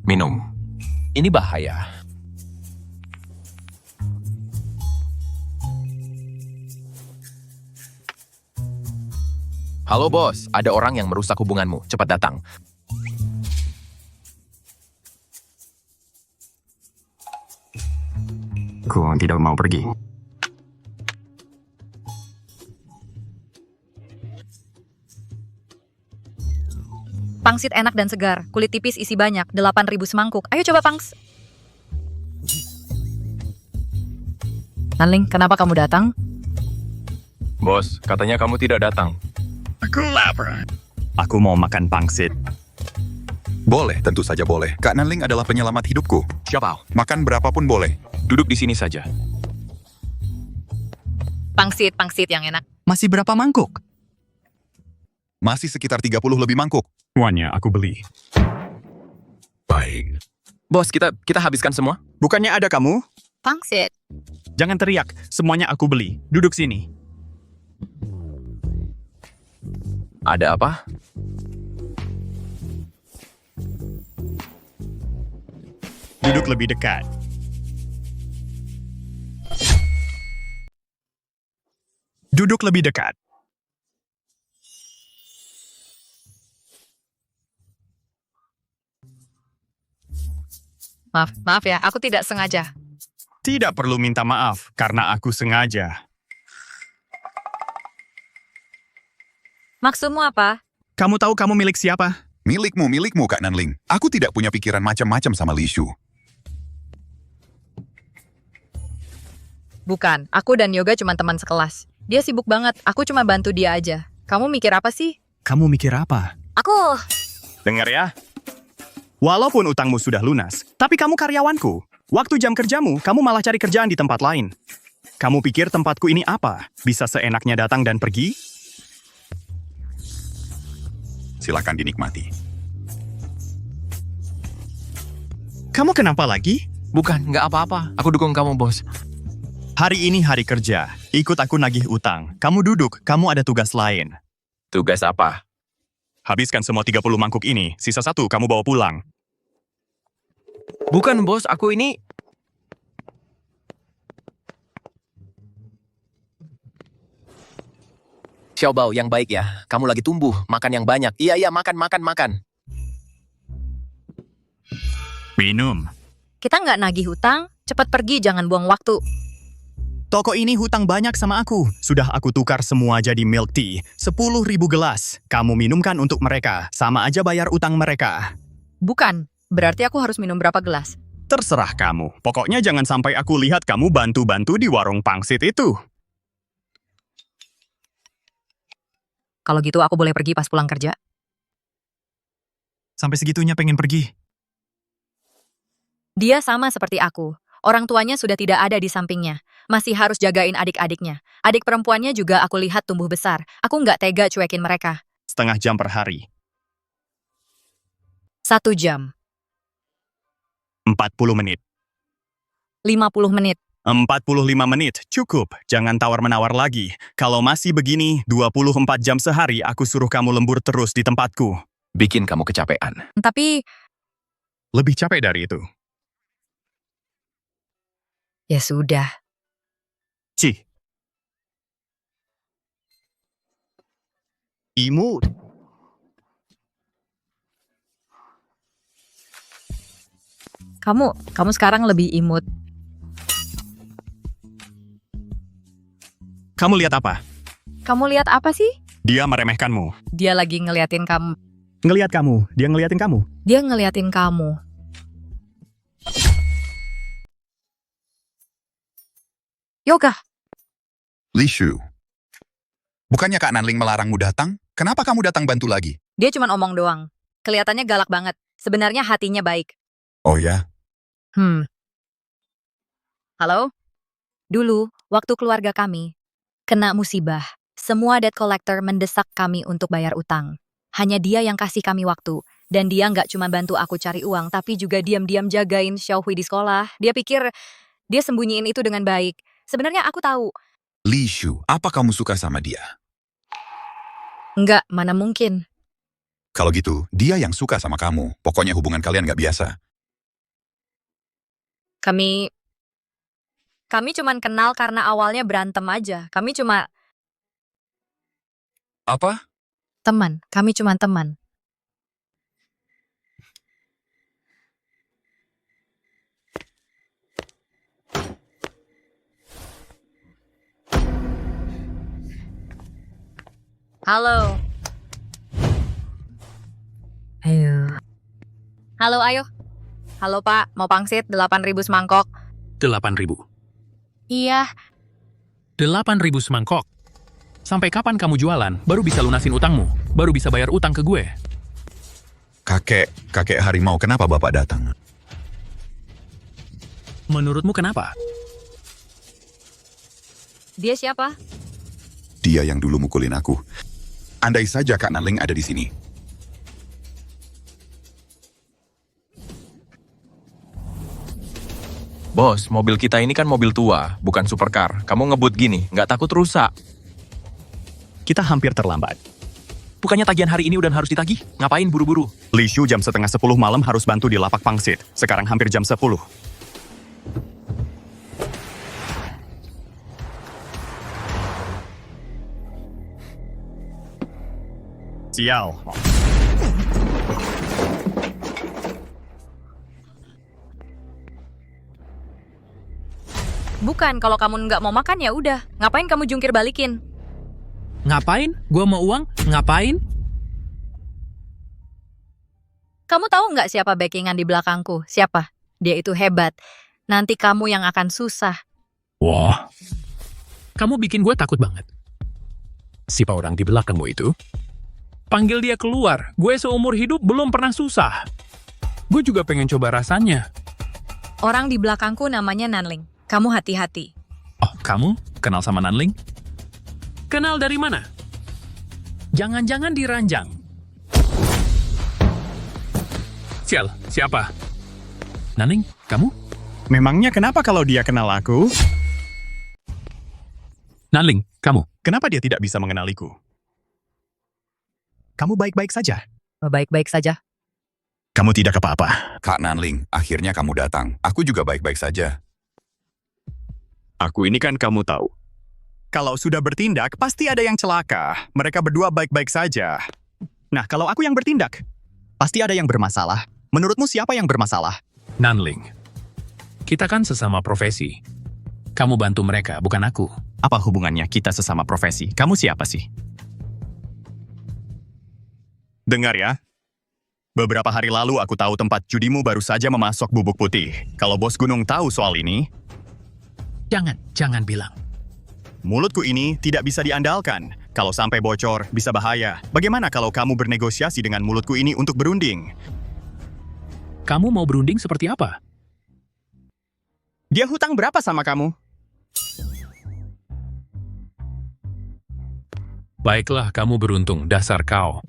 Minum. Ini bahaya. Halo bos, ada orang yang merusak hubunganmu. Cepat datang. Aku tidak mau pergi. Pangsit enak dan segar, kulit tipis isi banyak, 8.000 semangkuk. Ayo coba pangs. Nanling, kenapa kamu datang? Bos, katanya kamu tidak datang. Aku lapar. Aku mau makan pangsit. Boleh, tentu saja boleh. Kak Nanling adalah penyelamat hidupku. Xiaobao, Makan berapapun boleh. duduk di sini saja. Pangsit yang enak. Masih berapa mangkuk? Masih sekitar 30 lebih mangkuk. Semuanya aku beli. Baik. Bos, kita habiskan semua? Bukannya ada kamu? Pangsit. Jangan teriak, semuanya aku beli. Duduk sini. Ada apa? Duduk lebih dekat. Duduk lebih dekat. Maaf ya, aku tidak sengaja. Tidak perlu minta maaf, karena aku sengaja. Maksudmu apa? Kamu tahu kamu milik siapa? Milikmu, Kak Nanling. Aku tidak punya pikiran macam-macam sama Lishu. Bukan, aku dan Yoga cuma teman sekelas. Dia sibuk banget, aku cuma bantu dia aja. Kamu mikir apa sih? Kamu mikir apa? Aku... Dengar ya. Walaupun utangmu sudah lunas, tapi kamu karyawanku. Waktu jam kerjamu, kamu malah cari kerjaan di tempat lain. Kamu pikir tempatku ini apa? Bisa seenaknya datang dan pergi? Silakan dinikmati. Kamu kenapa lagi? Bukan, nggak apa-apa. Aku dukung kamu, bos. Hari ini hari kerja. Ikut aku nagih utang. Kamu duduk, kamu ada tugas lain. Tugas apa? Habiskan semua 30 mangkuk ini. Sisa 1 kamu bawa pulang. Bukan, bos. Aku ini... Xiaobao, yang baik ya. Kamu lagi tumbuh. Makan yang banyak. Iya, makan. Minum. Kita nggak nagih hutang, cepat pergi, jangan buang waktu. Toko ini hutang banyak sama aku. Sudah aku tukar semua jadi milk tea. 10.000 gelas. Kamu minumkan untuk mereka. Sama aja bayar utang mereka. Bukan, berarti aku harus minum berapa gelas? Terserah kamu. Pokoknya jangan sampai aku lihat kamu bantu-bantu di warung pangsit itu. Kalau gitu aku boleh pergi pas pulang kerja? Sampai segitunya pengen pergi. Dia sama seperti aku. Orang tuanya sudah tidak ada di sampingnya. Masih harus jagain adik-adiknya. Adik perempuannya juga aku lihat tumbuh besar. Aku nggak tega cuekin mereka. Setengah jam per hari. 1 jam. 40 menit. 50 menit. 45 menit, cukup. Jangan tawar-menawar lagi. Kalau masih begini, 24 jam sehari aku suruh kamu lembur terus di tempatku. Bikin kamu kecapean. Tapi, Lebih capek dari itu. ya sudah. Ci. Imut. Kamu sekarang lebih imut. Kamu lihat apa? Kamu lihat apa sih? Dia meremehkanmu. Dia lagi ngeliatin kamu. Ngelihat kamu, dia ngeliatin kamu. Dia ngeliatin kamu. Yoga, Li Shu. Bukannya Kak Nanling melarangmu datang? Kenapa kamu datang bantu lagi? dia cuma omong doang. Kelihatannya galak banget. Sebenarnya hatinya baik. Oh ya? Halo? Dulu, waktu keluarga kami kena musibah, semua debt collector mendesak kami untuk bayar utang. Hanya dia yang kasih kami waktu. Dan dia nggak cuma bantu aku cari uang, tapi juga diam-diam jagain Xiaohui di sekolah. Dia pikir dia sembunyiin itu dengan baik. Sebenarnya aku tahu. Li Shu, apa kamu suka sama dia? Enggak, mana mungkin. Kalau gitu, dia yang suka sama kamu. Pokoknya hubungan kalian gak biasa. Kami cuman kenal karena awalnya berantem aja. Kami cuma Apa? teman. Kami cuma teman. Halo. Ayo. Halo, ayo. Halo, Pak. Mau pangsit 8.000 semangkok. 8.000. Iya. 8.000 semangkok. Sampai kapan kamu jualan? Baru bisa lunasin utangmu. Baru bisa bayar utang ke gue. Kakek harimau, kenapa Bapak datang? Menurutmu kenapa? Dia siapa? Dia yang dulu mukulin aku. Andai saja Kak Nanling ada di sini. Bos, mobil kita ini kan mobil tua, bukan supercar. Kamu ngebut gini, nggak takut rusak? Kita hampir terlambat. Bukannya tagihan hari ini udah harus ditagih? Ngapain buru-buru? Li Shu jam 9:30 malam harus bantu di lapak pangsit. Sekarang hampir jam 10. Sial. Bukan, kalau kamu nggak mau makan ya udah. Ngapain kamu jungkir balikin? Ngapain? Gua mau uang? Ngapain? Kamu tahu nggak siapa backingan di belakangku? Siapa? Dia itu hebat. Nanti kamu yang akan susah. Wah. Kamu bikin gue takut banget. Siapa orang di belakangmu itu? Panggil dia keluar. Gue seumur hidup belum pernah susah. Gue juga pengen coba rasanya. Orang di belakangku namanya Nanling. Kamu hati-hati. Oh, kamu kenal sama Nanling? Kenal dari mana? Jangan-jangan diranjang. Sial, siapa? Nanling, kamu? Memangnya kenapa kalau dia kenal aku? Nanling, kamu? Kenapa dia tidak bisa mengenaliku? Kamu baik-baik saja. Baik-baik saja. Kamu tidak apa-apa. Kak Nanling, akhirnya kamu datang. Aku juga baik-baik saja. Aku ini kan kamu tahu. Kalau sudah bertindak, pasti ada yang celaka. Mereka berdua baik-baik saja. Nah, kalau aku yang bertindak, pasti ada yang bermasalah. Menurutmu siapa yang bermasalah? Nanling. Kita kan sesama profesi. Kamu bantu mereka, bukan aku. Apa hubungannya kita sesama profesi? Kamu siapa sih? Dengar ya. Beberapa hari lalu aku tahu tempat judimu baru saja memasok bubuk putih. Kalau bos gunung tahu soal ini... Jangan bilang. Mulutku ini tidak bisa diandalkan. Kalau sampai bocor, bisa bahaya. Bagaimana kalau kamu bernegosiasi dengan mulutku ini untuk berunding? Kamu mau berunding seperti apa? Dia hutang berapa sama kamu? Baiklah, kamu beruntung, dasar kau.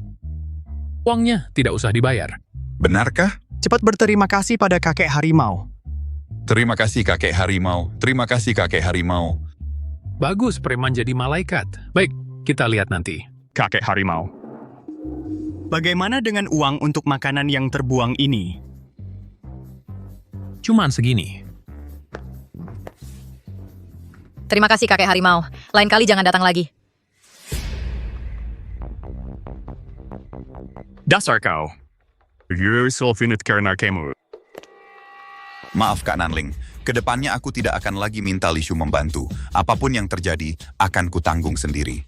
Uangnya tidak usah dibayar. Benarkah? Cepat berterima kasih pada kakek harimau. Terima kasih kakek harimau. Terima kasih kakek harimau. Bagus preman jadi malaikat. Baik, kita lihat nanti. Kakek harimau. Bagaimana dengan uang untuk makanan yang terbuang ini? Cuman segini. Terima kasih kakek harimau. Lain kali jangan datang lagi. Dasar kau. Selfinit karena kamu. Maaf Kak Nanling, kedepannya aku tidak akan lagi minta Lishu membantu. Apapun yang terjadi, akan kutanggung sendiri.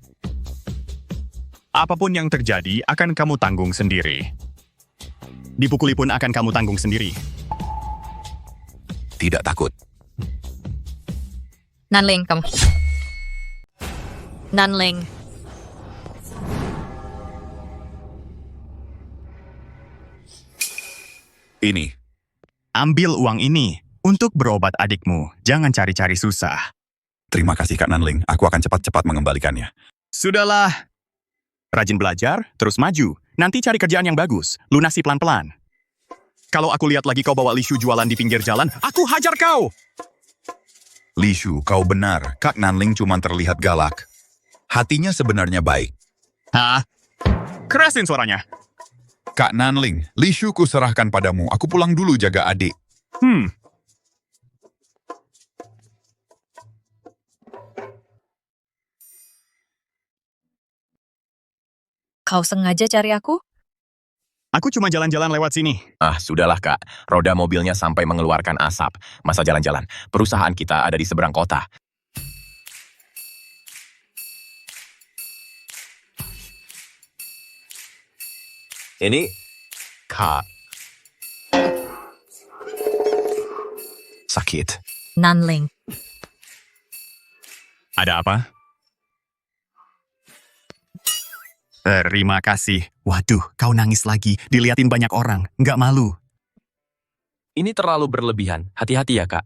Apapun yang terjadi, akan kamu tanggung sendiri. Dipukuli pun akan kamu tanggung sendiri. Tidak takut. Nanling, kamu. Nanling. Ini. Ambil uang ini untuk berobat adikmu. Jangan cari-cari susah. Terima kasih Kak Nanling, aku akan cepat-cepat mengembalikannya. Sudahlah. Rajin belajar, terus maju. Nanti cari kerjaan yang bagus. Lunasi pelan-pelan. Kalau aku lihat lagi kau bawa Lishu jualan di pinggir jalan, aku hajar kau! Lishu, kau benar. Kak Nanling cuma terlihat galak. Hatinya sebenarnya baik. Hah? Kerasin suaranya. Kak Nanling, Lishu ku serahkan padamu. Aku pulang dulu jaga adik. Kau sengaja cari aku? Aku cuma jalan-jalan lewat sini. Ah, sudahlah kak. Roda mobilnya sampai mengeluarkan asap. Masa jalan-jalan? Perusahaan kita ada di seberang kota. Ini... Kak... Sakit. Nanling. Ada apa? Terima kasih. Waduh, kau nangis lagi. Diliatin banyak orang. Nggak malu. Ini terlalu berlebihan. Hati-hati ya, Kak.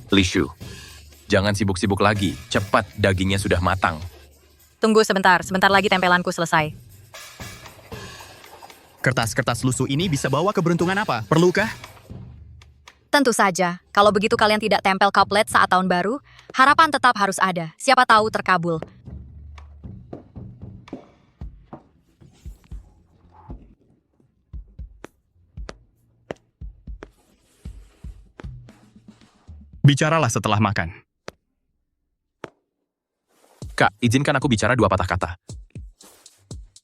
Lishu, jangan sibuk-sibuk lagi. Cepat, dagingnya sudah matang. Tunggu sebentar. Sebentar lagi tempelanku selesai. Kertas-kertas lusuh ini bisa bawa keberuntungan apa? Perlukah? Tentu saja. Kalau begitu kalian tidak tempel couplet saat tahun baru, harapan tetap harus ada. Siapa tahu terkabul. Bicaralah setelah makan. Kak, izinkan aku bicara 2 patah kata.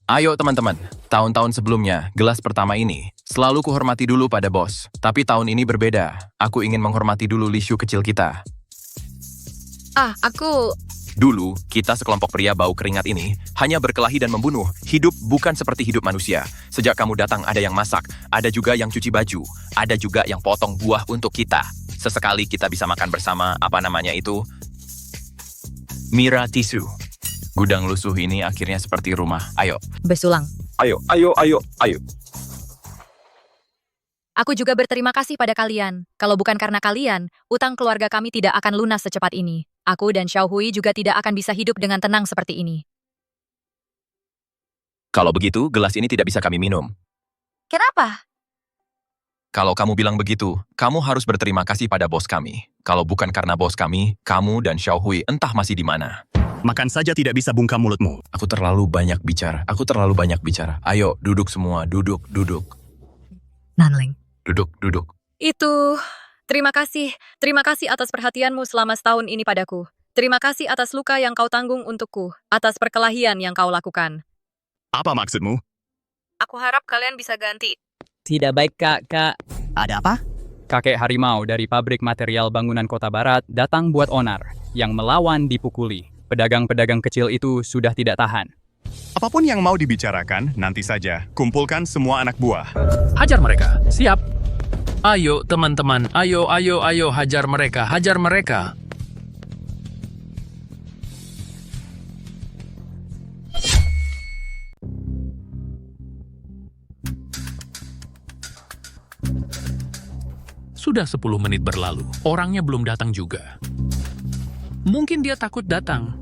Ayo teman-teman, tahun-tahun sebelumnya, gelas pertama ini, selalu kuhormati dulu pada bos. Tapi tahun ini berbeda, aku ingin menghormati dulu Lishu kecil kita. Aku... Dulu, kita sekelompok pria bau keringat ini hanya berkelahi dan membunuh. Hidup bukan seperti hidup manusia. Sejak kamu datang ada yang masak, ada juga yang cuci baju, ada juga yang potong buah untuk kita. Sesekali kita bisa makan bersama, apa namanya itu? Mira tisu. Gudang lusuh ini akhirnya seperti rumah. Ayo. Besulang. Ayo. Aku juga berterima kasih pada kalian. Kalau bukan karena kalian, utang keluarga kami tidak akan lunas secepat ini. Aku dan Xiaohui juga tidak akan bisa hidup dengan tenang seperti ini. Kalau begitu, gelas ini tidak bisa kami minum. Kenapa? Kalau kamu bilang begitu, kamu harus berterima kasih pada bos kami. Kalau bukan karena bos kami, kamu dan Xiaohui entah masih di mana. Makan saja tidak bisa bungkam mulutmu. Aku terlalu banyak bicara. Ayo, duduk semua. Duduk. Nanling. Duduk. Itu... Terima kasih atas perhatianmu selama setahun ini padaku. Terima kasih atas luka yang kau tanggung untukku, atas perkelahian yang kau lakukan. Apa maksudmu? Aku harap kalian bisa ganti. Tidak baik, Kak. Ada apa? Kakek harimau dari pabrik material bangunan Kota Barat datang buat onar, yang melawan dipukuli. Pedagang-pedagang kecil itu sudah tidak tahan. Apapun yang mau dibicarakan, nanti saja. Kumpulkan semua anak buah. Hajar mereka. Siap. Ayo teman-teman, ayo, hajar mereka. Sudah 10 menit berlalu, orangnya belum datang juga. Mungkin dia takut datang.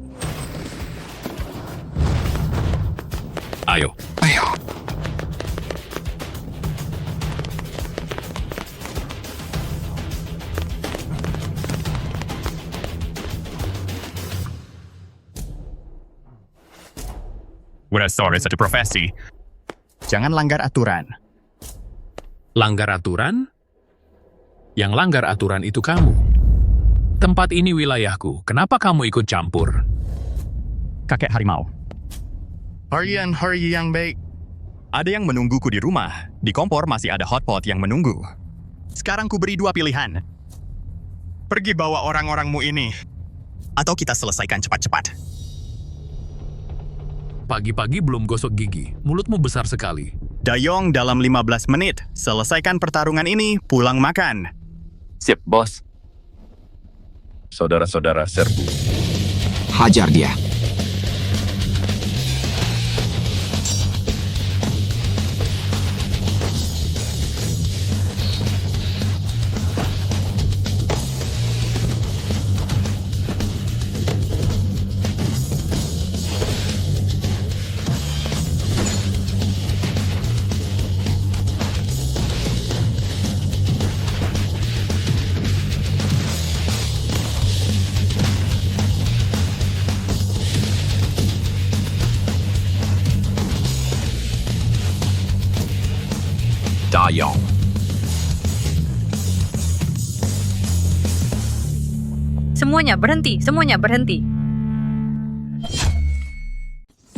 Ayo. Sorry, satu profesi. Jangan langgar aturan. Langgar aturan? Yang langgar aturan itu kamu. Tempat ini wilayahku. Kenapa kamu ikut campur? Kakek harimau. Hari yang baik. Ada yang menungguku di rumah. Di kompor masih ada hotpot yang menunggu. Sekarang ku beri 2 pilihan. Pergi bawa orang-orangmu ini. Atau kita selesaikan cepat-cepat. Pagi-pagi belum gosok gigi. Mulutmu besar sekali. Dayong dalam 15 menit. Selesaikan pertarungan ini, pulang makan. Sip, bos. Saudara-saudara serbu. Hajar dia. Dayong. Semuanya berhenti, semuanya berhenti.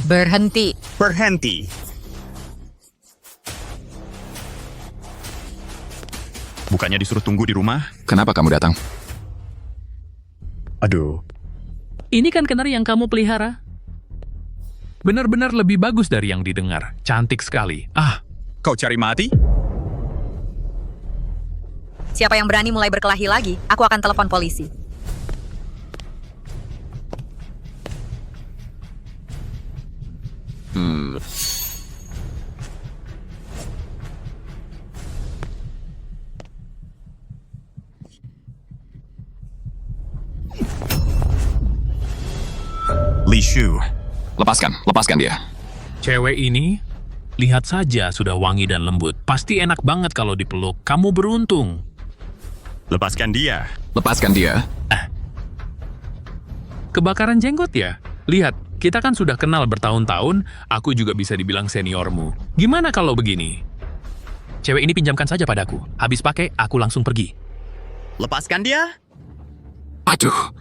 Berhenti. Berhenti. Bukannya disuruh tunggu di rumah? Kenapa kamu datang? Aduh. Ini kan kenari yang kamu pelihara. Benar-benar lebih bagus dari yang didengar. Cantik sekali. Kau cari mati? Siapa yang berani mulai berkelahi lagi, aku akan telepon polisi. Li Shu. Lepaskan dia. Cewek ini, lihat saja sudah wangi dan lembut. Pasti enak banget kalau dipeluk. Kamu beruntung. Lepaskan dia. Lepaskan dia. Kebakaran jenggot ya? Lihat, kita kan sudah kenal bertahun-tahun, aku juga bisa dibilang seniormu. Gimana kalau begini? Cewek ini pinjamkan saja padaku. Habis pakai, aku langsung pergi. Lepaskan dia. Aduh.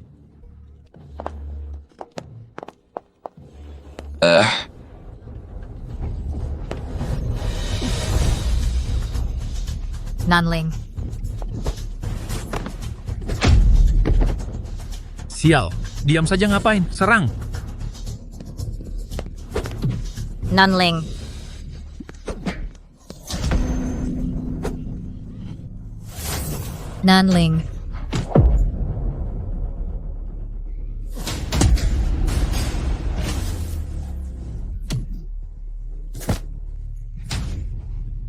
Nanling. Sial, diam saja ngapain? Serang. Nanling. Nanling.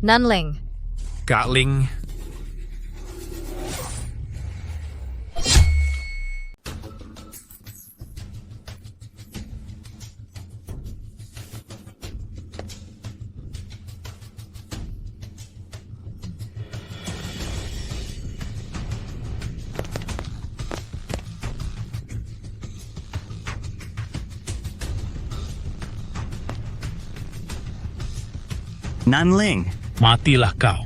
Nanling. Kak Ling. Nanling. Matilah kau.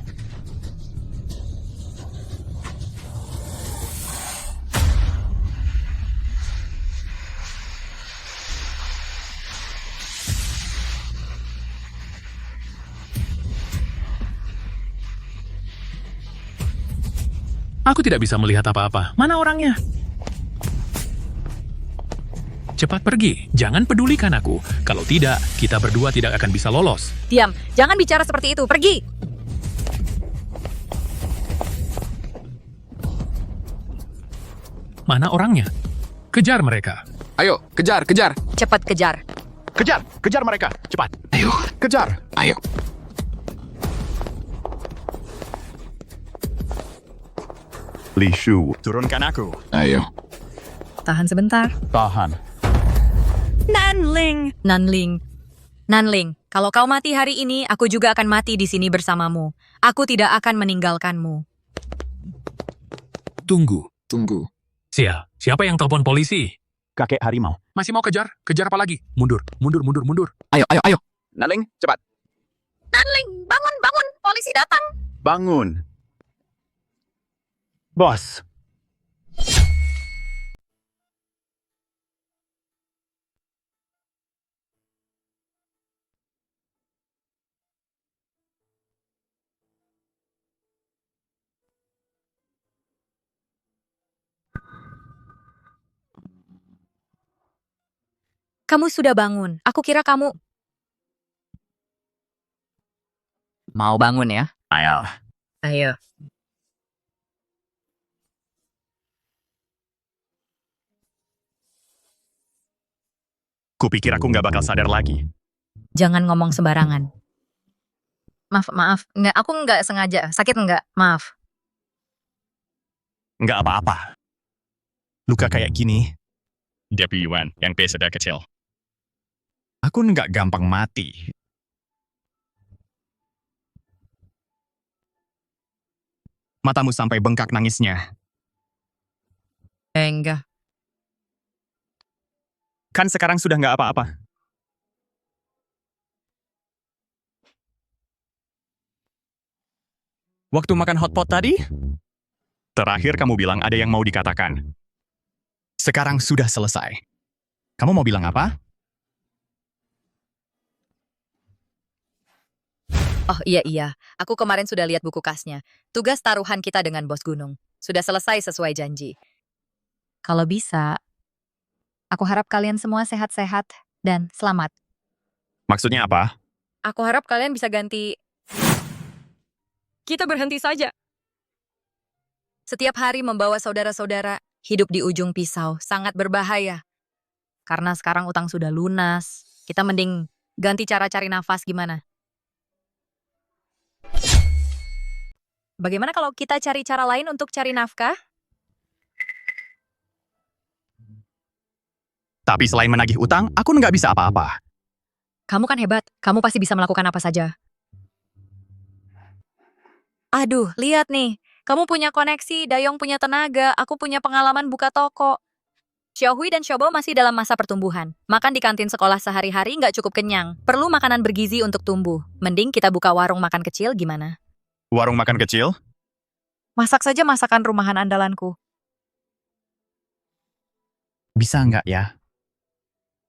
Aku tidak bisa melihat apa-apa. Mana orangnya? Cepat pergi, jangan pedulikan aku. Kalau tidak, kita berdua tidak akan bisa lolos. Diam, jangan bicara seperti itu. Pergi. Mana orangnya? Kejar mereka. Ayo, kejar, kejar. Cepat kejar. Kejar mereka. Cepat. Ayo. Kejar. Ayo. Li Shu. Turunkan aku. Ayo. Tahan sebentar. Tahan. Nanling. Nanling. Nanling, kalau kau mati hari ini, aku juga akan mati di sini bersamamu. Aku tidak akan meninggalkanmu. Tunggu. Siapa yang telepon polisi? Kakek harimau. Masih mau kejar? Kejar apa lagi? Mundur. Ayo. Naling, cepat. Nanling, bangun, polisi datang. Bangun. Bos. Kamu sudah bangun. Aku kira kamu... Mau bangun ya? Ayo. Kupikir aku nggak bakal sadar lagi. Jangan ngomong sembarangan. Maaf. Nggak, aku nggak sengaja. Sakit nggak? Maaf. Nggak apa-apa. Luka kayak gini, dia Yuan yang peserta kecil. Aku nggak gampang mati. Matamu sampai bengkak nangisnya. Enggak. Kan sekarang sudah nggak apa-apa. Waktu makan hotpot tadi, terakhir kamu bilang ada yang mau dikatakan. Sekarang sudah selesai. Kamu mau bilang apa? Oh iya. Aku kemarin sudah lihat buku kasnya. Tugas taruhan kita dengan bos gunung. Sudah selesai sesuai janji. Kalau bisa, aku harap kalian semua sehat-sehat dan selamat. Maksudnya apa? Aku harap kalian bisa ganti... Kita berhenti saja. Setiap hari membawa saudara-saudara hidup di ujung pisau sangat berbahaya. Karena sekarang utang sudah lunas, kita mending ganti cara cari nafas gimana? Bagaimana kalau kita cari cara lain untuk cari nafkah? Tapi selain menagih utang, aku nggak bisa apa-apa. Kamu kan hebat, kamu pasti bisa melakukan apa saja. Aduh, lihat nih. Kamu punya koneksi, Dayong punya tenaga, aku punya pengalaman buka toko. Xiaohui dan Xiaobo masih dalam masa pertumbuhan. Makan di kantin sekolah sehari-hari nggak cukup kenyang. Perlu makanan bergizi untuk tumbuh. Mending kita buka warung makan kecil gimana? Warung makan kecil? Masak saja masakan rumahan andalanku. Bisa nggak ya?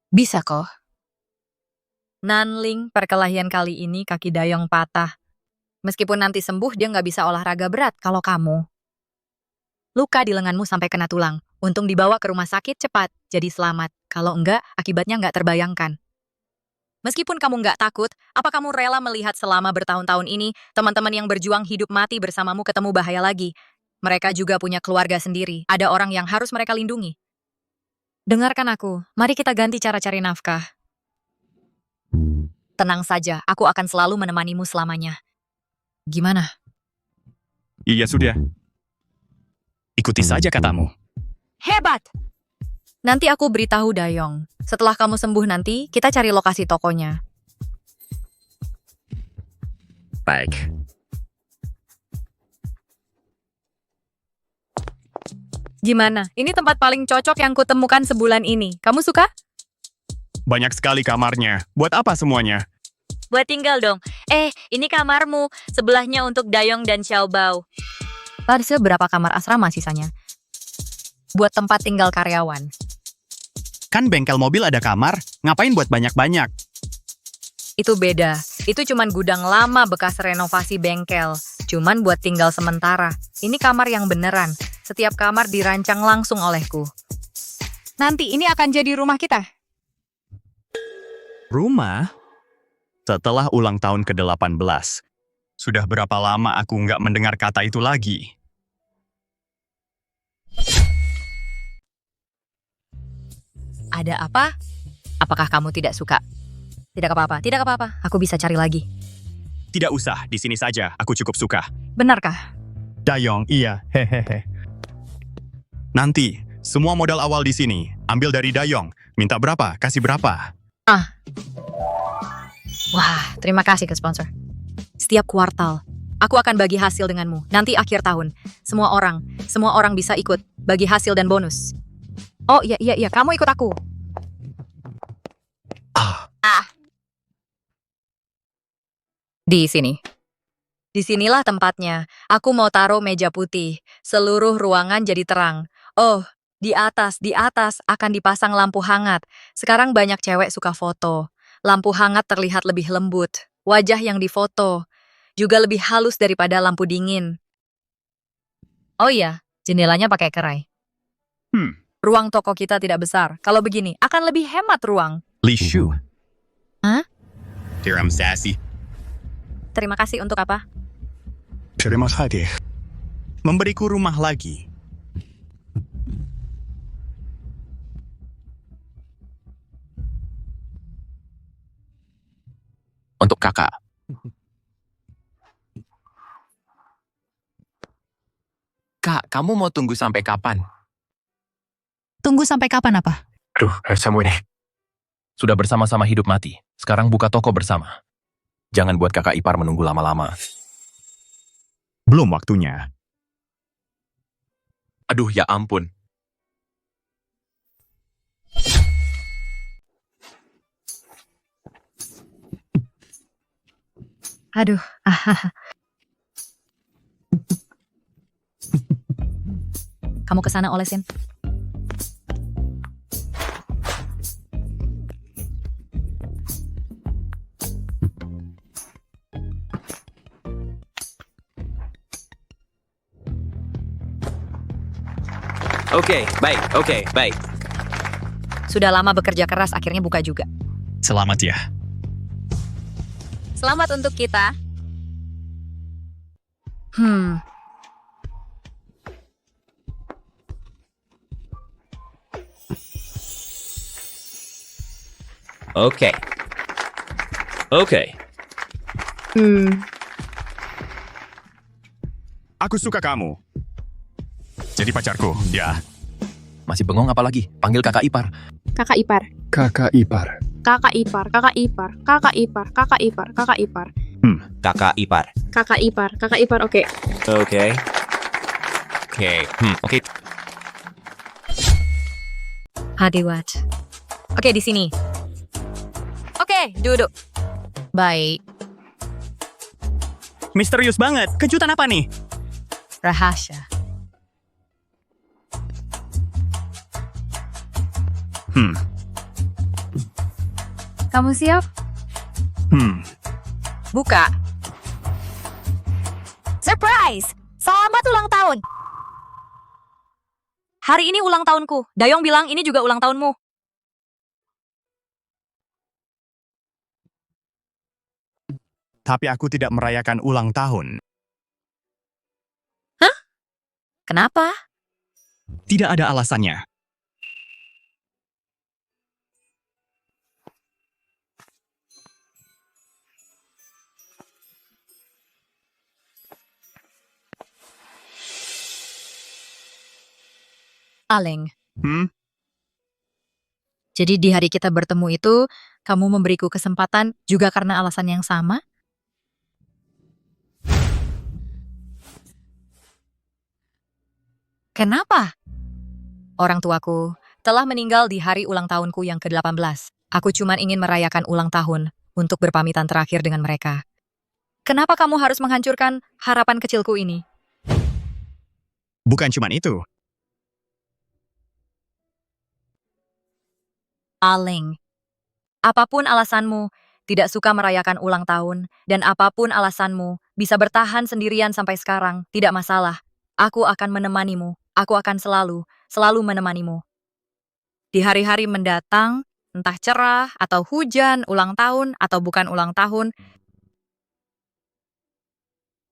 Bisa kok. Nanling, perkelahian kali ini kaki Dayong patah. Meskipun nanti sembuh, dia nggak bisa olahraga berat kalau kamu. Luka di lenganmu sampai kena tulang. Untung dibawa ke rumah sakit cepat, jadi selamat. Kalau enggak, akibatnya nggak terbayangkan. Meskipun kamu nggak takut, apa kamu rela melihat selama bertahun-tahun ini, teman-teman yang berjuang hidup mati bersamamu ketemu bahaya lagi? Mereka juga punya keluarga sendiri. Ada orang yang harus mereka lindungi. Dengarkan aku, mari kita ganti cara cari nafkah. Tenang saja, aku akan selalu menemanimu selamanya. Gimana? Iya sudah. Ikuti saja katamu. Hebat! Nanti aku beritahu Dayong. Setelah kamu sembuh nanti, kita cari lokasi tokonya. Baik. Gimana? Ini tempat paling cocok yang kutemukan sebulan ini. Kamu suka? Banyak sekali kamarnya. Buat apa semuanya? Buat tinggal dong. Ini kamarmu. Sebelahnya untuk Dayong dan Xiaobao. Tadi seberapa kamar asrama sisanya? Buat tempat tinggal karyawan. Kan bengkel mobil ada kamar, ngapain buat banyak-banyak? Itu beda. Itu cuman gudang lama bekas renovasi bengkel. Cuman buat tinggal sementara. Ini kamar yang beneran. Setiap kamar dirancang langsung olehku. Nanti ini akan jadi rumah kita. Rumah? Setelah ulang tahun ke-18. Sudah berapa lama aku nggak mendengar kata itu lagi? Ada apa? Apakah kamu tidak suka? Tidak apa-apa. Aku bisa cari lagi. Tidak usah, di sini saja. Aku cukup suka. Benarkah? Dayong, iya. Hehehe. Nanti, Semua modal awal di sini. Ambil dari Dayong. Minta berapa? Kasih berapa? Wah, terima kasih ke sponsor. Setiap kuartal, aku akan bagi hasil denganmu. Nanti akhir tahun, semua orang bisa ikut bagi hasil dan bonus. Oh iya, kamu ikut aku. Di sini. Disinilah tempatnya. Aku mau taruh meja putih. Seluruh ruangan jadi terang. Oh, di atas akan dipasang lampu hangat. Sekarang banyak cewek suka foto. Lampu hangat terlihat lebih lembut. Wajah yang difoto juga lebih halus daripada lampu dingin. Oh iya, jendelanya pakai kerai. Ruang toko kita tidak besar. Kalau begini, akan lebih hemat ruang. Li Shu. Hah? Tiram sassy. Terima kasih untuk apa? Terima kasih. Memberiku rumah lagi. Untuk kakak. Kak, kamu mau tunggu sampai kapan? Tunggu sampai kapan apa? Aduh, kamu ini. Sudah bersama-sama hidup mati. Sekarang buka toko bersama. Jangan buat kakak ipar menunggu lama-lama. Belum waktunya. Aduh, ya ampun. Aduh, Kamu kesana olesin. Oke, baik. Sudah lama bekerja keras, akhirnya buka juga. Selamat ya. Selamat untuk kita. Oke. Aku suka kamu. Jadi pacarku, ya. Masih bengong apa lagi? Panggil kakak ipar. Kakak ipar. Kakak ipar. Kakak ipar. Kakak ipar. Kakak ipar. Kakak ipar. Kakak ipar. Kakak ipar. Kakak ipar. Kakak ipar. Oke. Oke. Oke. Hadiwat. Oke, di sini. Oke, duduk. Baik. Misterius banget. Kejutan apa nih? Rahasia. Kamu siap? Buka. Surprise! Selamat ulang tahun! Hari ini ulang tahunku. Dayong bilang ini juga ulang tahunmu. Tapi aku tidak merayakan ulang tahun. Hah? Kenapa? Tidak ada alasannya. Aleng. Jadi di hari kita bertemu itu, kamu memberiku kesempatan juga karena alasan yang sama? Kenapa? Orang tuaku telah meninggal di hari ulang tahunku yang ke-18. Aku cuma ingin merayakan ulang tahun untuk berpamitan terakhir dengan mereka. Kenapa kamu harus menghancurkan harapan kecilku ini? Bukan cuma itu. Aleng, apapun alasanmu, tidak suka merayakan ulang tahun, dan apapun alasanmu, bisa bertahan sendirian sampai sekarang, tidak masalah. Aku akan menemanimu. Aku akan selalu menemanimu. Di hari-hari mendatang, entah cerah atau hujan, ulang tahun atau bukan ulang tahun,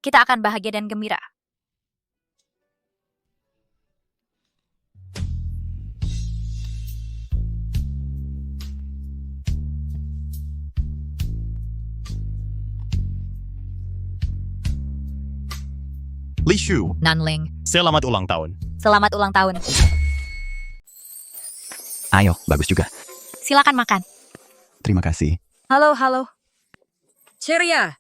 kita akan bahagia dan gembira. Li Shu, Nanling, selamat ulang tahun. selamat ulang tahun. Ayo, bagus juga. Silakan makan. Terima kasih. Halo, halo. Ceria.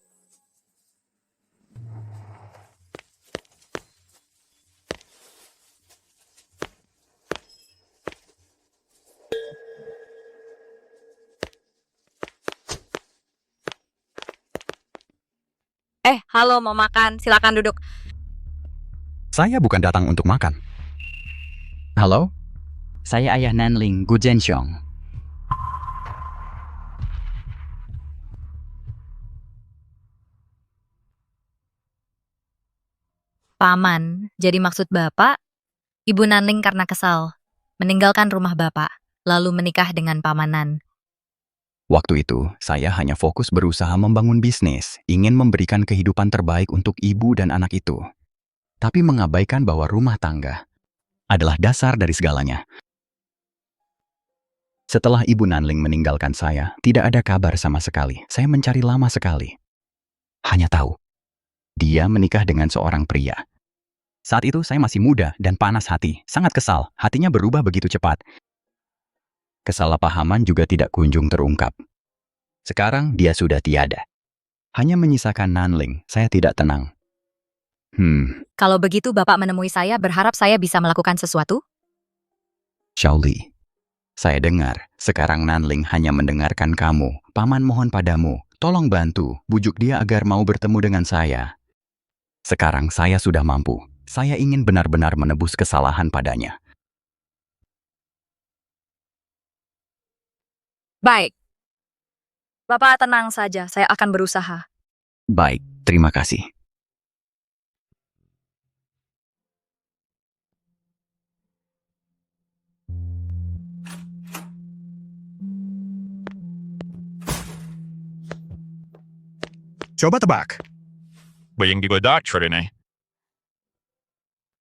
Halo, mau makan. Silakan duduk. Saya bukan datang untuk makan. Halo? Saya ayah Nanling, Gu Zhenxiong. Paman, jadi maksud Bapak, Ibu Nanling karena kesal, meninggalkan rumah Bapak, lalu menikah dengan pamanan. Waktu itu, saya hanya fokus berusaha membangun bisnis, ingin memberikan kehidupan terbaik untuk ibu dan anak itu. Tapi mengabaikan bahwa rumah tangga adalah dasar dari segalanya. Setelah Ibu Nanling meninggalkan saya, tidak ada kabar sama sekali. Saya mencari lama sekali. Hanya tahu, dia menikah dengan seorang pria. Saat itu saya masih muda dan panas hati, sangat kesal, hatinya berubah begitu cepat. Kesalahpahaman juga tidak kunjung terungkap. Sekarang dia sudah tiada. Hanya menyisakan Nanling, saya tidak tenang. Kalau begitu Bapak menemui saya berharap saya bisa melakukan sesuatu? Shaoli, saya dengar, sekarang Nanling hanya mendengarkan kamu. Paman mohon padamu, tolong bantu, bujuk dia agar mau bertemu dengan saya. Sekarang saya sudah mampu. Saya ingin benar-benar menebus kesalahan padanya. Baik. Bapak tenang saja, saya akan berusaha. Baik, terima kasih. Coba tebak. Bayang digodak ini.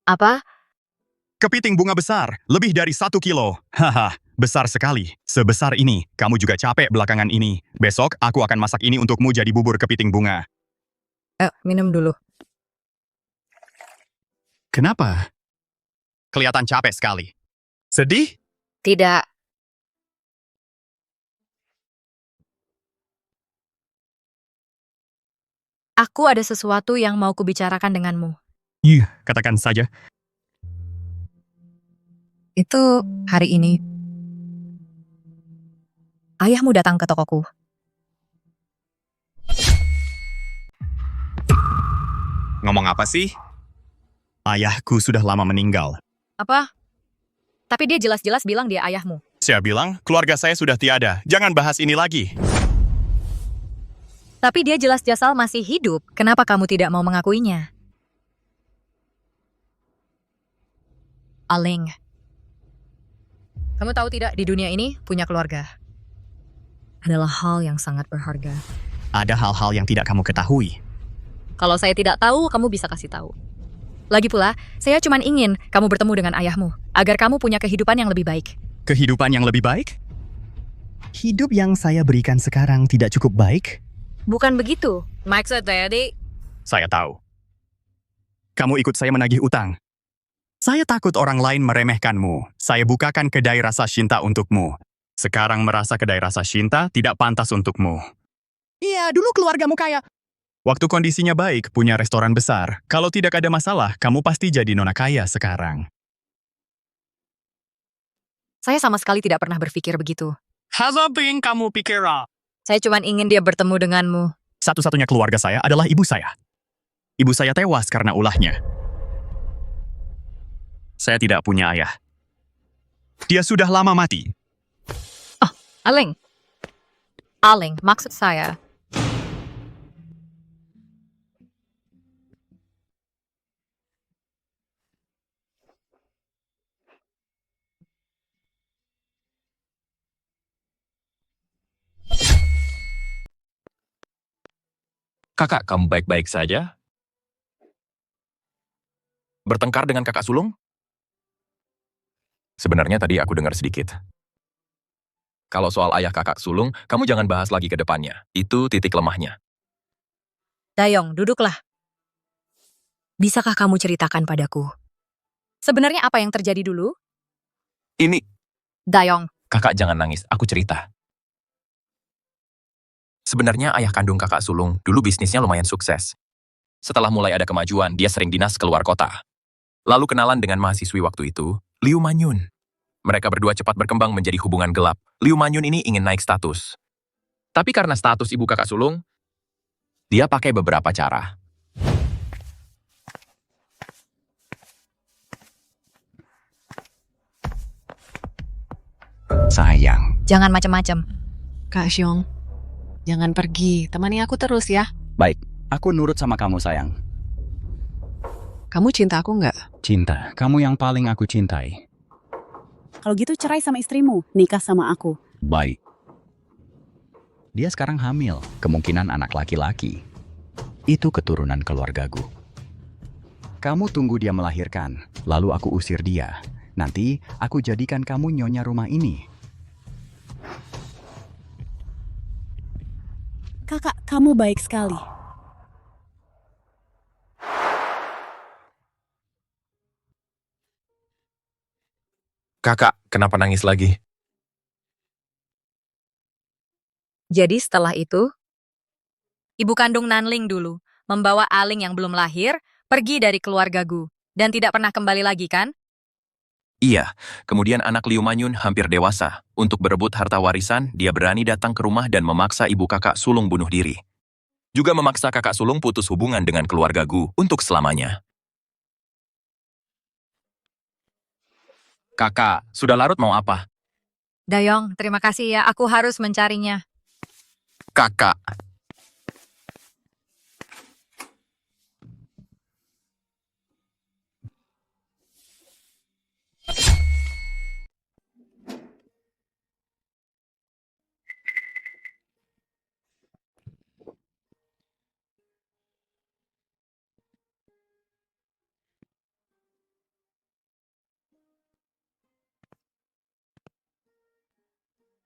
Apa? Kepiting bunga besar, lebih dari 1 kilo. Haha, besar sekali. Sebesar ini, kamu juga capek belakangan ini. Besok, aku akan masak ini untukmu jadi bubur kepiting bunga. Minum dulu. Kenapa? Kelihatan capek sekali. Sedih? Tidak. Aku ada sesuatu yang mau kubicarakan denganmu. Iya, katakan saja. Itu hari ini. Ayahmu datang ke tokoku. Ngomong apa sih? Ayahku sudah lama meninggal. Apa? Tapi dia jelas-jelas bilang dia ayahmu. Saya bilang, keluarga saya sudah tiada. Jangan bahas ini lagi. Tapi dia jelas-jelas masih hidup. Kenapa kamu tidak mau mengakuinya? Aling. Kamu tahu tidak, di dunia ini punya keluarga adalah hal yang sangat berharga. Ada hal-hal yang tidak kamu ketahui. Kalau saya tidak tahu, kamu bisa kasih tahu. Lagi pula, saya cuma ingin kamu bertemu dengan ayahmu, agar kamu punya kehidupan yang lebih baik. Kehidupan yang lebih baik? Hidup yang saya berikan sekarang tidak cukup baik? Bukan begitu. Maksud saya, Dik. Saya tahu. Kamu ikut saya menagih utang. Saya takut orang lain meremehkanmu. Saya bukakan kedai rasa cinta untukmu. Sekarang merasa kedai rasa cinta tidak pantas untukmu. Iya, dulu keluargamu kaya. Waktu kondisinya baik, punya restoran besar. Kalau tidak ada masalah, kamu pasti jadi nona kaya sekarang. Saya sama sekali tidak pernah berpikir begitu. Apa yang kamu pikir? Saya cuma ingin dia bertemu denganmu. Satu-satunya keluarga saya adalah ibu saya. Ibu saya tewas karena ulahnya. Saya tidak punya ayah. Dia sudah lama mati. Oh, Aling. Aling, maksud saya. Kakak, kamu baik-baik saja? Bertengkar dengan kakak sulung? Sebenarnya tadi aku dengar sedikit. Kalau soal ayah kakak sulung, kamu jangan bahas lagi ke depannya. Itu titik lemahnya. Dayong, duduklah. Bisakah kamu ceritakan padaku? Sebenarnya apa yang terjadi dulu? Ini, Dayong, Kakak jangan nangis, aku cerita. Sebenarnya ayah kandung kakak sulung dulu bisnisnya lumayan sukses. Setelah mulai ada kemajuan, dia sering dinas keluar kota. Lalu kenalan dengan mahasiswi waktu itu, Liu Manyun. Mereka berdua cepat berkembang menjadi hubungan gelap. Liu Manyun ini ingin naik status. Tapi karena status ibu kakak sulung, dia pakai beberapa cara. Sayang. Jangan macem-macem. Kak Xiong, jangan pergi. Temani aku terus ya. Baik, aku nurut sama kamu sayang. Kamu cinta aku nggak? Cinta, kamu yang paling aku cintai. Kalau gitu cerai sama istrimu, nikah sama aku. Baik. Dia sekarang hamil, kemungkinan anak laki-laki. Itu keturunan keluargaku. Kamu tunggu dia melahirkan, lalu aku usir dia. Nanti aku jadikan kamu nyonya rumah ini. Kakak, kamu baik sekali. Kakak, kenapa nangis lagi? Jadi setelah itu, ibu kandung Nanling dulu membawa Aling yang belum lahir pergi dari keluarga Gu dan tidak pernah kembali lagi kan? Iya, kemudian anak Liu Manyun hampir dewasa. Untuk berebut harta warisan, dia berani datang ke rumah dan memaksa ibu kakak sulung bunuh diri. Juga memaksa kakak sulung putus hubungan dengan keluarga Gu untuk selamanya. Kakak, sudah larut mau apa? Dayong, terima kasih ya, aku harus mencarinya. Kakak.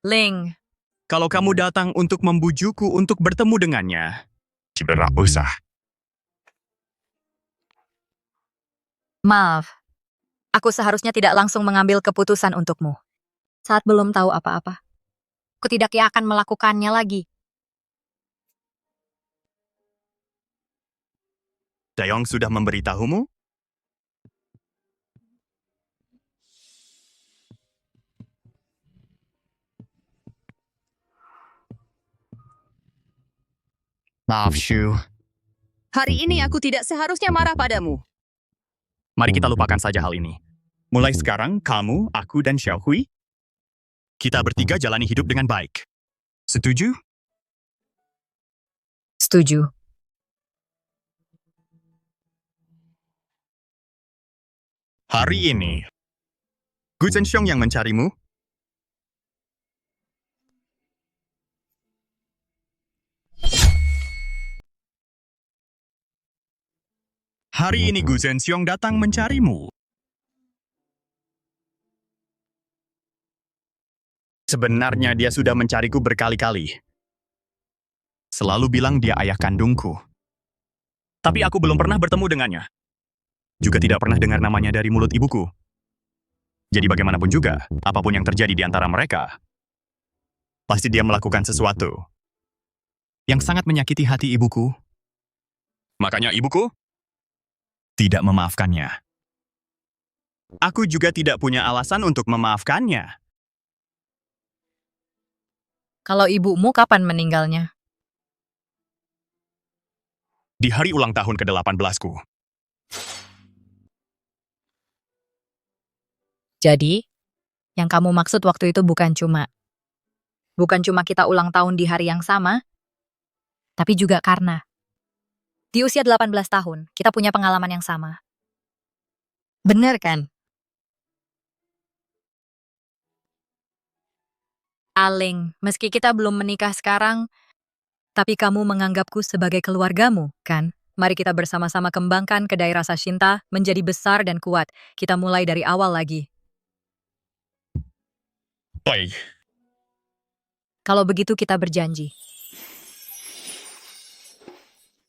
Ling. Kalau kamu datang untuk membujukku untuk bertemu dengannya, tidak usah. Maaf, aku seharusnya tidak langsung mengambil keputusan untukmu. Saat belum tahu apa-apa. Aku tidak akan melakukannya lagi. Dayong sudah memberitahumu? Maaf, Shu. Hari ini aku tidak seharusnya marah padamu. Mari kita lupakan saja hal ini. Mulai sekarang, kamu, aku, dan Xiaohui, kita bertiga jalani hidup dengan baik. Setuju? Setuju. Hari ini, Gu Zhenxiong yang mencarimu? Hari ini Gu Zhenxiong datang mencarimu. Sebenarnya dia sudah mencariku berkali-kali. Selalu bilang dia ayah kandungku. Tapi aku belum pernah bertemu dengannya. Juga tidak pernah dengar namanya dari mulut ibuku. Jadi bagaimanapun juga, apapun yang terjadi di antara mereka, pasti dia melakukan sesuatu yang sangat menyakiti hati ibuku. Makanya ibuku tidak memaafkannya. Aku juga tidak punya alasan untuk memaafkannya. Kalau ibumu kapan meninggalnya? Di hari ulang tahun ke-18ku. Jadi, yang kamu maksud waktu itu bukan cuma kita ulang tahun di hari yang sama, tapi juga karena di usia 18 tahun, kita punya pengalaman yang sama. Bener kan? Aling, meski kita belum menikah sekarang, tapi kamu menganggapku sebagai keluargamu, kan? Mari kita bersama-sama kembangkan kedai rasa cinta menjadi besar dan kuat. Kita mulai dari awal lagi. Baik. Kalau begitu kita berjanji.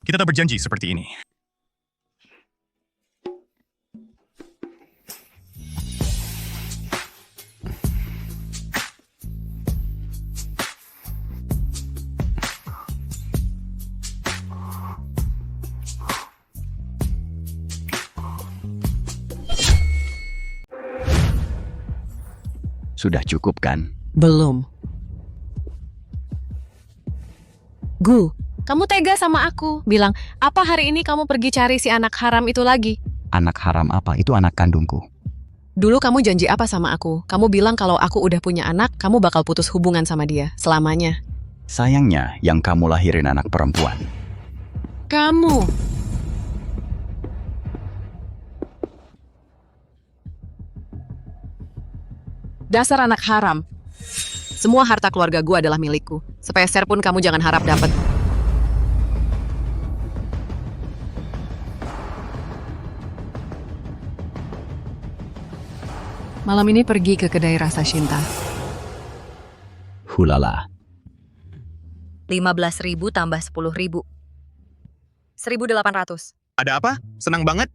Kita tak berjanji seperti ini. Sudah cukup kan? Belum. Gu, kamu tega sama aku. Bilang, apa hari ini kamu pergi cari si anak haram itu lagi? Anak haram apa? Itu anak kandungku. Dulu kamu janji apa sama aku? Kamu bilang kalau aku udah punya anak, kamu bakal putus hubungan sama dia selamanya. Sayangnya, yang kamu lahirin anak perempuan. Kamu. Dasar anak haram. Semua harta keluarga gue adalah milikku. Sepeser pun kamu jangan harap dapat. Malam ini pergi ke kedai rasa Shinta. Hulala. 15.000 tambah 10.000. 1.800. Ada apa? Senang banget.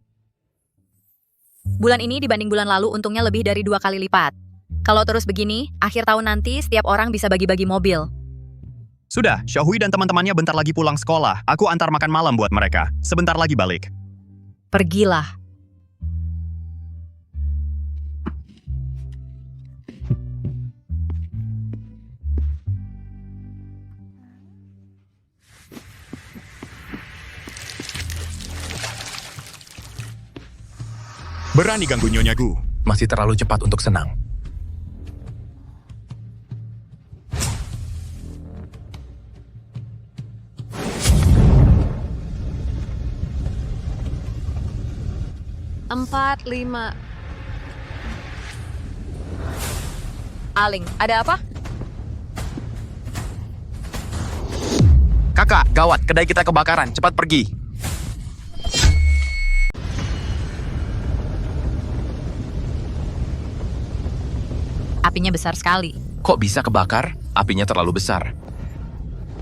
Bulan ini dibanding bulan lalu untungnya lebih dari 2 kali lipat. Kalau terus begini, akhir tahun nanti setiap orang bisa bagi-bagi mobil. Sudah, Xiaohui dan teman-temannya bentar lagi pulang sekolah. Aku antar makan malam buat mereka. Sebentar lagi balik. Pergilah. Berani ganggu Nyonya Gu. Masih terlalu cepat untuk senang. Empat, 5. Aling, ada apa? Kakak, gawat, kedai kita kebakaran. Cepat pergi. Apinya besar sekali. Kok bisa kebakar? Apinya terlalu besar.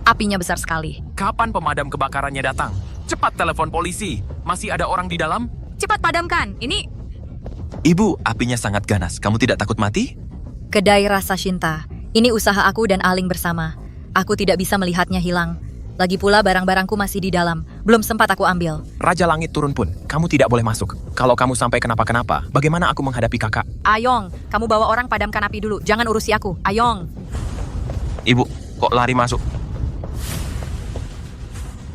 Apinya besar sekali. Kapan pemadam kebakarannya datang? Cepat telepon polisi. Masih ada orang di dalam? Cepat padamkan. Ini Ibu, apinya sangat ganas. Kamu tidak takut mati? kedai rasa Shinta. Ini usaha aku dan Aling bersama. Aku tidak bisa melihatnya hilang. Lagi pula barang-barangku masih di dalam. Belum sempat aku ambil. Raja Langit turun pun. Kamu tidak boleh masuk. Kalau kamu sampai kenapa-kenapa, bagaimana aku menghadapi kakak? Ayong, kamu bawa orang padamkan api dulu. Jangan urusi aku. Ayong. Ibu, kok lari masuk?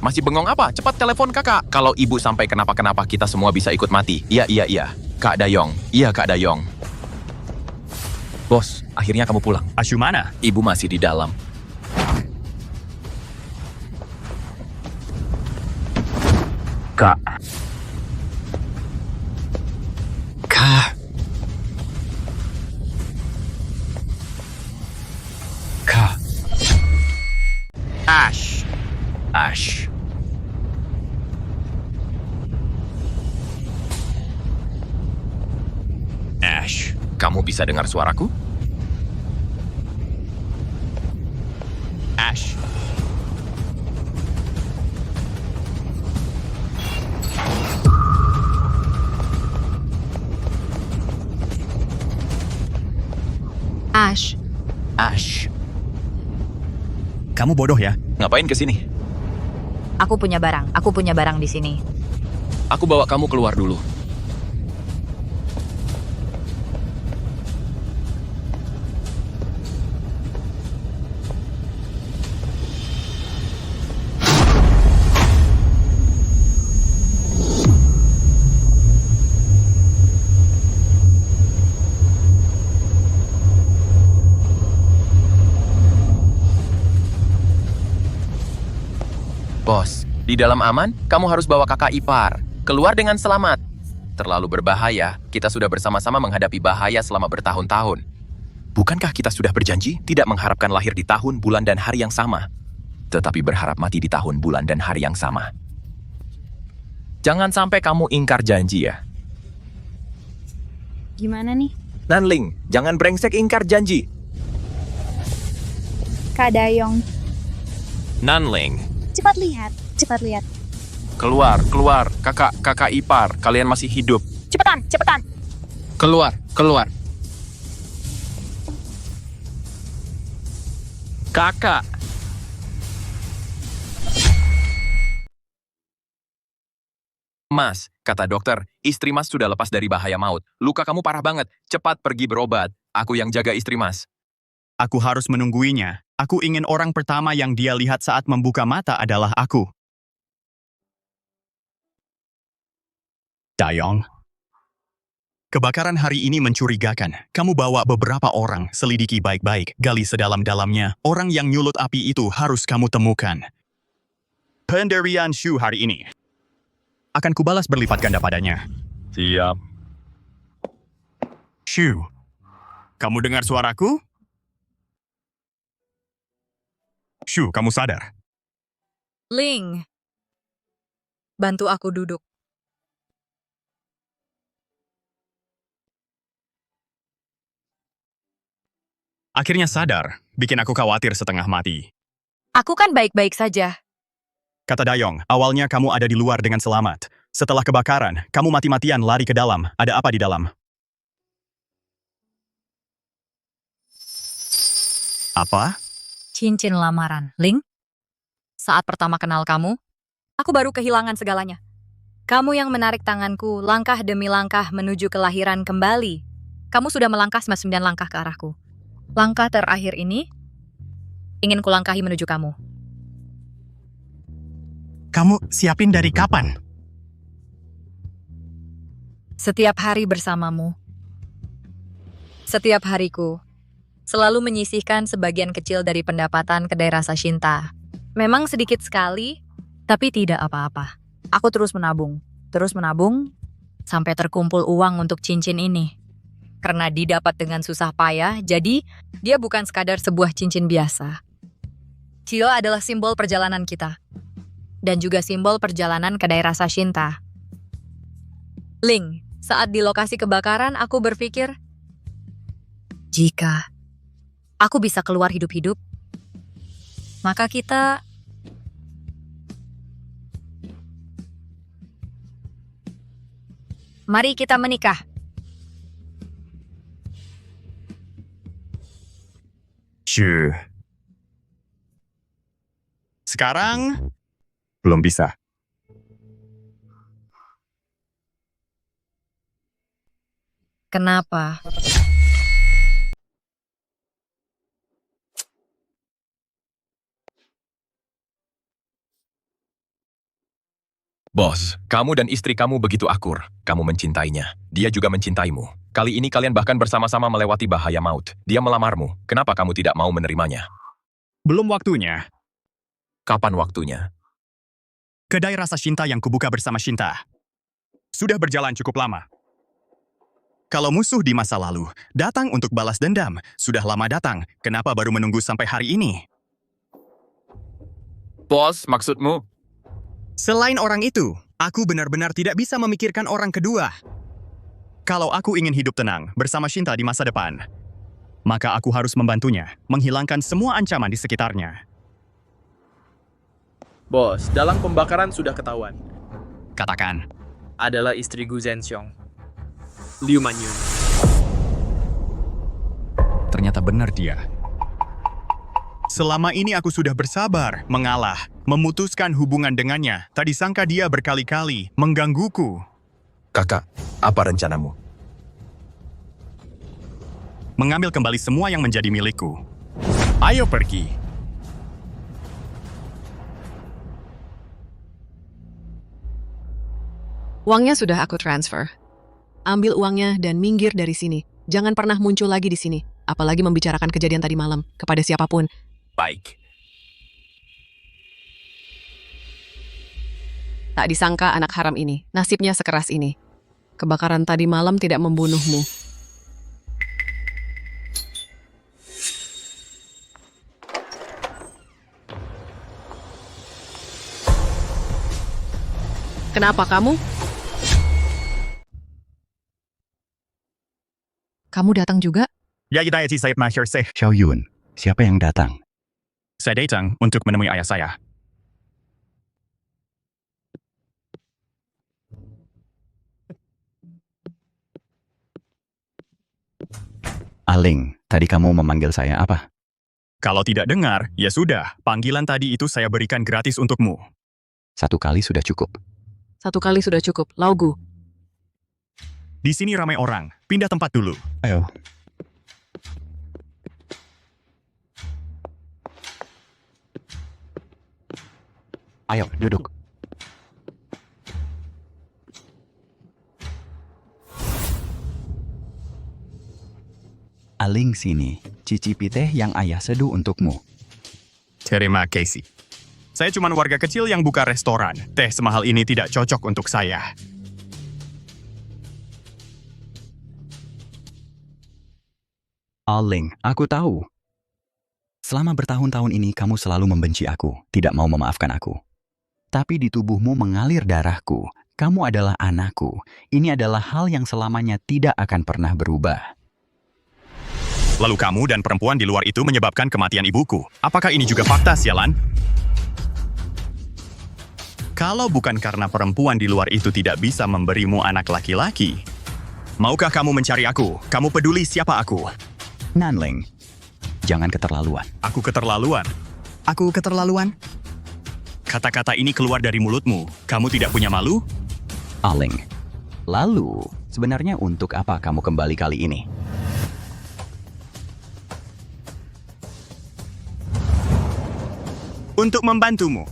Masih bengong apa? Cepat telepon kakak. Kalau ibu sampai kenapa-kenapa, kita semua bisa ikut mati. Iya. Kak Dayong. Iya, Kak Dayong. Bos, akhirnya kamu pulang. Asyu mana? Ibu masih di dalam. Kak. Kak. Kak. Ash. Ash. Ash, kamu bisa dengar suaraku? Ash. Ash. Ash. Kamu bodoh ya? Ngapain kesini? Aku punya barang di sini. Aku bawa kamu keluar dulu. Bos, di dalam aman, kamu harus bawa kakak ipar. Keluar dengan selamat. Terlalu berbahaya, kita sudah bersama-sama menghadapi bahaya selama bertahun-tahun. Bukankah kita sudah berjanji tidak mengharapkan lahir di tahun, bulan, dan hari yang sama? Tetapi berharap mati di tahun, bulan, dan hari yang sama. Jangan sampai kamu ingkar janji ya. Gimana nih? Nanling, jangan brengsek ingkar janji. Kak Dayong, Nanling. cepat lihat. Keluar, kakak ipar, kalian masih hidup. Cepetan. Keluar. Kakak. Mas, kata dokter, istri Mas sudah lepas dari bahaya maut. Luka kamu parah banget, cepat pergi berobat. Aku yang jaga istri Mas. Aku harus menungguinya. Aku ingin orang pertama yang dia lihat saat membuka mata adalah aku. Dayong. Kebakaran hari ini mencurigakan. Kamu bawa beberapa orang, selidiki baik-baik, gali sedalam-dalamnya. Orang yang nyulut api itu harus kamu temukan. Penderian Shu hari ini akan kubalas berlipat ganda padanya. Siap. Shu, kamu dengar suaraku? Shu, kamu sadar? Ling, bantu aku duduk. Akhirnya sadar, bikin aku khawatir setengah mati. Aku kan baik-baik saja. Kata Dayong, awalnya kamu ada di luar dengan selamat. Setelah kebakaran, kamu mati-matian lari ke dalam. Ada apa di dalam? Apa? Cincin lamaran. Ling, saat pertama kenal kamu, aku baru kehilangan segalanya. Kamu yang menarik tanganku langkah demi langkah menuju kelahiran kembali. Kamu sudah melangkah 99 langkah ke arahku. Langkah terakhir ini, ingin kulangkahi menuju kamu. Kamu siapin dari kapan? Setiap hari bersamamu. Setiap hariku selalu menyisihkan sebagian kecil dari pendapatan kedai rasa cinta. Memang sedikit sekali, tapi tidak apa-apa. Aku terus menabung, sampai terkumpul uang untuk cincin ini. Karena didapat dengan susah payah, jadi dia bukan sekadar sebuah cincin biasa. Cio adalah simbol perjalanan kita. Dan juga simbol perjalanan kedai rasa cinta. Ling, saat di lokasi kebakaran aku berpikir, jika aku bisa keluar hidup-hidup, maka kita mari kita menikah. Shu. Sekarang, belum bisa. Kenapa? Bos, kamu dan istri kamu begitu akur. Kamu mencintainya. Dia juga mencintaimu. Kali ini kalian bahkan bersama-sama melewati bahaya maut. Dia melamarmu. Kenapa kamu tidak mau menerimanya? Belum waktunya. Kapan waktunya? Kedai rasa cinta yang kubuka bersama Shinta sudah berjalan cukup lama. Kalau musuh di masa lalu datang untuk balas dendam, sudah lama datang. Kenapa baru menunggu sampai hari ini? Bos, maksudmu? Selain orang itu, aku benar-benar tidak bisa memikirkan orang kedua. Kalau aku ingin hidup tenang bersama Shinta di masa depan, maka aku harus membantunya menghilangkan semua ancaman di sekitarnya. Bos, dalang pembakaran sudah ketahuan. Katakan. Adalah istri Gu Zhenxiong, Liu Manyun. Ternyata benar dia. Selama ini aku sudah bersabar, mengalah, memutuskan hubungan dengannya. Tak disangka dia berkali-kali menggangguku. Kakak, apa rencanamu? Mengambil kembali semua yang menjadi milikku. Ayo pergi. Uangnya sudah aku transfer. Ambil uangnya dan minggir dari sini. Jangan pernah muncul lagi di sini. Apalagi membicarakan kejadian tadi malam kepada siapapun. Baik. Tak disangka anak haram ini, nasibnya sekeras ini. Kebakaran tadi malam tidak membunuhmu. Kenapa kamu? Kamu datang juga? Ya, Hidayati Said Mahir Sheikh. Xiao Yun, siapa yang datang? Saya datang untuk menemui ayah saya. Aling, tadi kamu memanggil saya apa? Kalau tidak dengar, ya sudah. Panggilan tadi itu saya berikan gratis untukmu. 1 kali sudah cukup. 1 kali sudah cukup. Laugu. Di sini ramai orang. Pindah tempat dulu. Ayo. Ayo, duduk. Aling sini, cicipi teh yang ayah seduh untukmu. Terima kasih. Saya cuma warga kecil yang buka restoran. Teh semahal ini tidak cocok untuk saya. Aling, aku tahu. Selama bertahun-tahun ini kamu selalu membenci aku, tidak mau memaafkan aku. Tapi di tubuhmu mengalir darahku. Kamu adalah anakku. Ini adalah hal yang selamanya tidak akan pernah berubah. Lalu kamu dan perempuan di luar itu menyebabkan kematian ibuku. Apakah ini juga fakta, sialan? Kalau bukan karena perempuan di luar itu tidak bisa memberimu anak laki-laki, maukah kamu mencari aku? Kamu peduli siapa aku? Nanling, jangan keterlaluan. Aku keterlaluan? Aku keterlaluan? Kata-kata ini keluar dari mulutmu. Kamu tidak punya malu? Aling, lalu sebenarnya untuk apa kamu kembali kali ini? Untuk membantumu.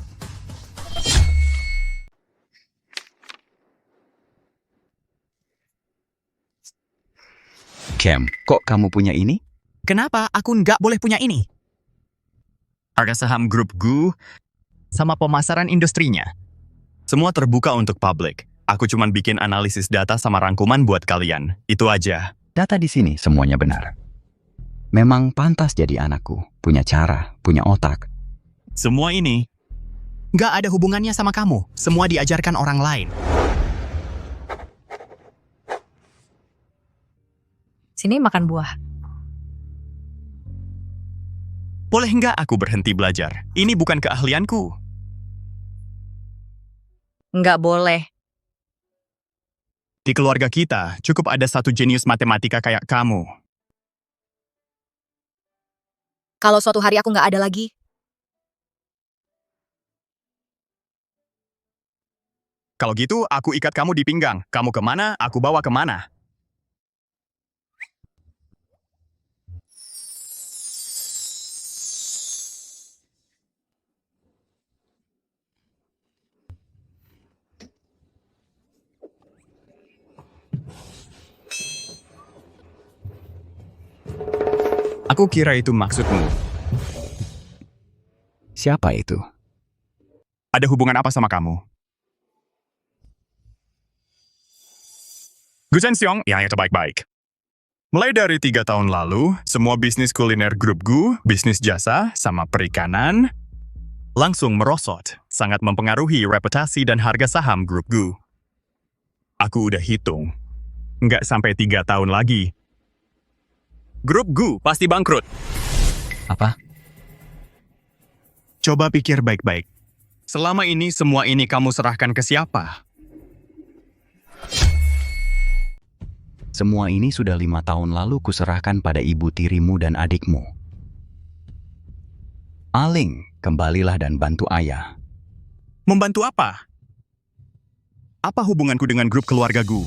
Cam, kok kamu punya ini? Kenapa aku nggak boleh punya ini? Harga saham grup GU sama pemasaran industrinya. Semua terbuka untuk publik. Aku cuma bikin analisis data sama rangkuman buat kalian. Itu aja. Data di sini semuanya benar. Memang pantas jadi anakku. Punya cara, punya otak. Semua ini nggak ada hubungannya sama kamu. Semua diajarkan orang lain. Sini makan buah. Boleh nggak aku berhenti belajar? Ini bukan keahlianku. Nggak boleh. Di keluarga kita, cukup ada satu jenius matematika kayak kamu. Kalau suatu hari aku nggak ada lagi, kalau gitu, aku ikat kamu di pinggang. Kamu kemana, aku bawa kemana. Aku kira itu maksudmu. Siapa itu? Ada hubungan apa sama kamu? Gu Zhenxiong, ya itu baik-baik. Mulai dari 3 tahun lalu, semua bisnis kuliner grup Gu, bisnis jasa, sama perikanan, langsung merosot, sangat mempengaruhi reputasi dan harga saham grup Gu. Aku udah hitung, nggak sampai 3 tahun lagi. Grup Gu pasti bangkrut. Apa? Coba pikir baik-baik. Selama ini semua ini kamu serahkan ke siapa? Semua ini sudah 5 tahun lalu kuserahkan pada ibu tirimu dan adikmu. Aling, kembalilah dan bantu ayah. Membantu apa? Apa hubunganku dengan grup keluarga Gu?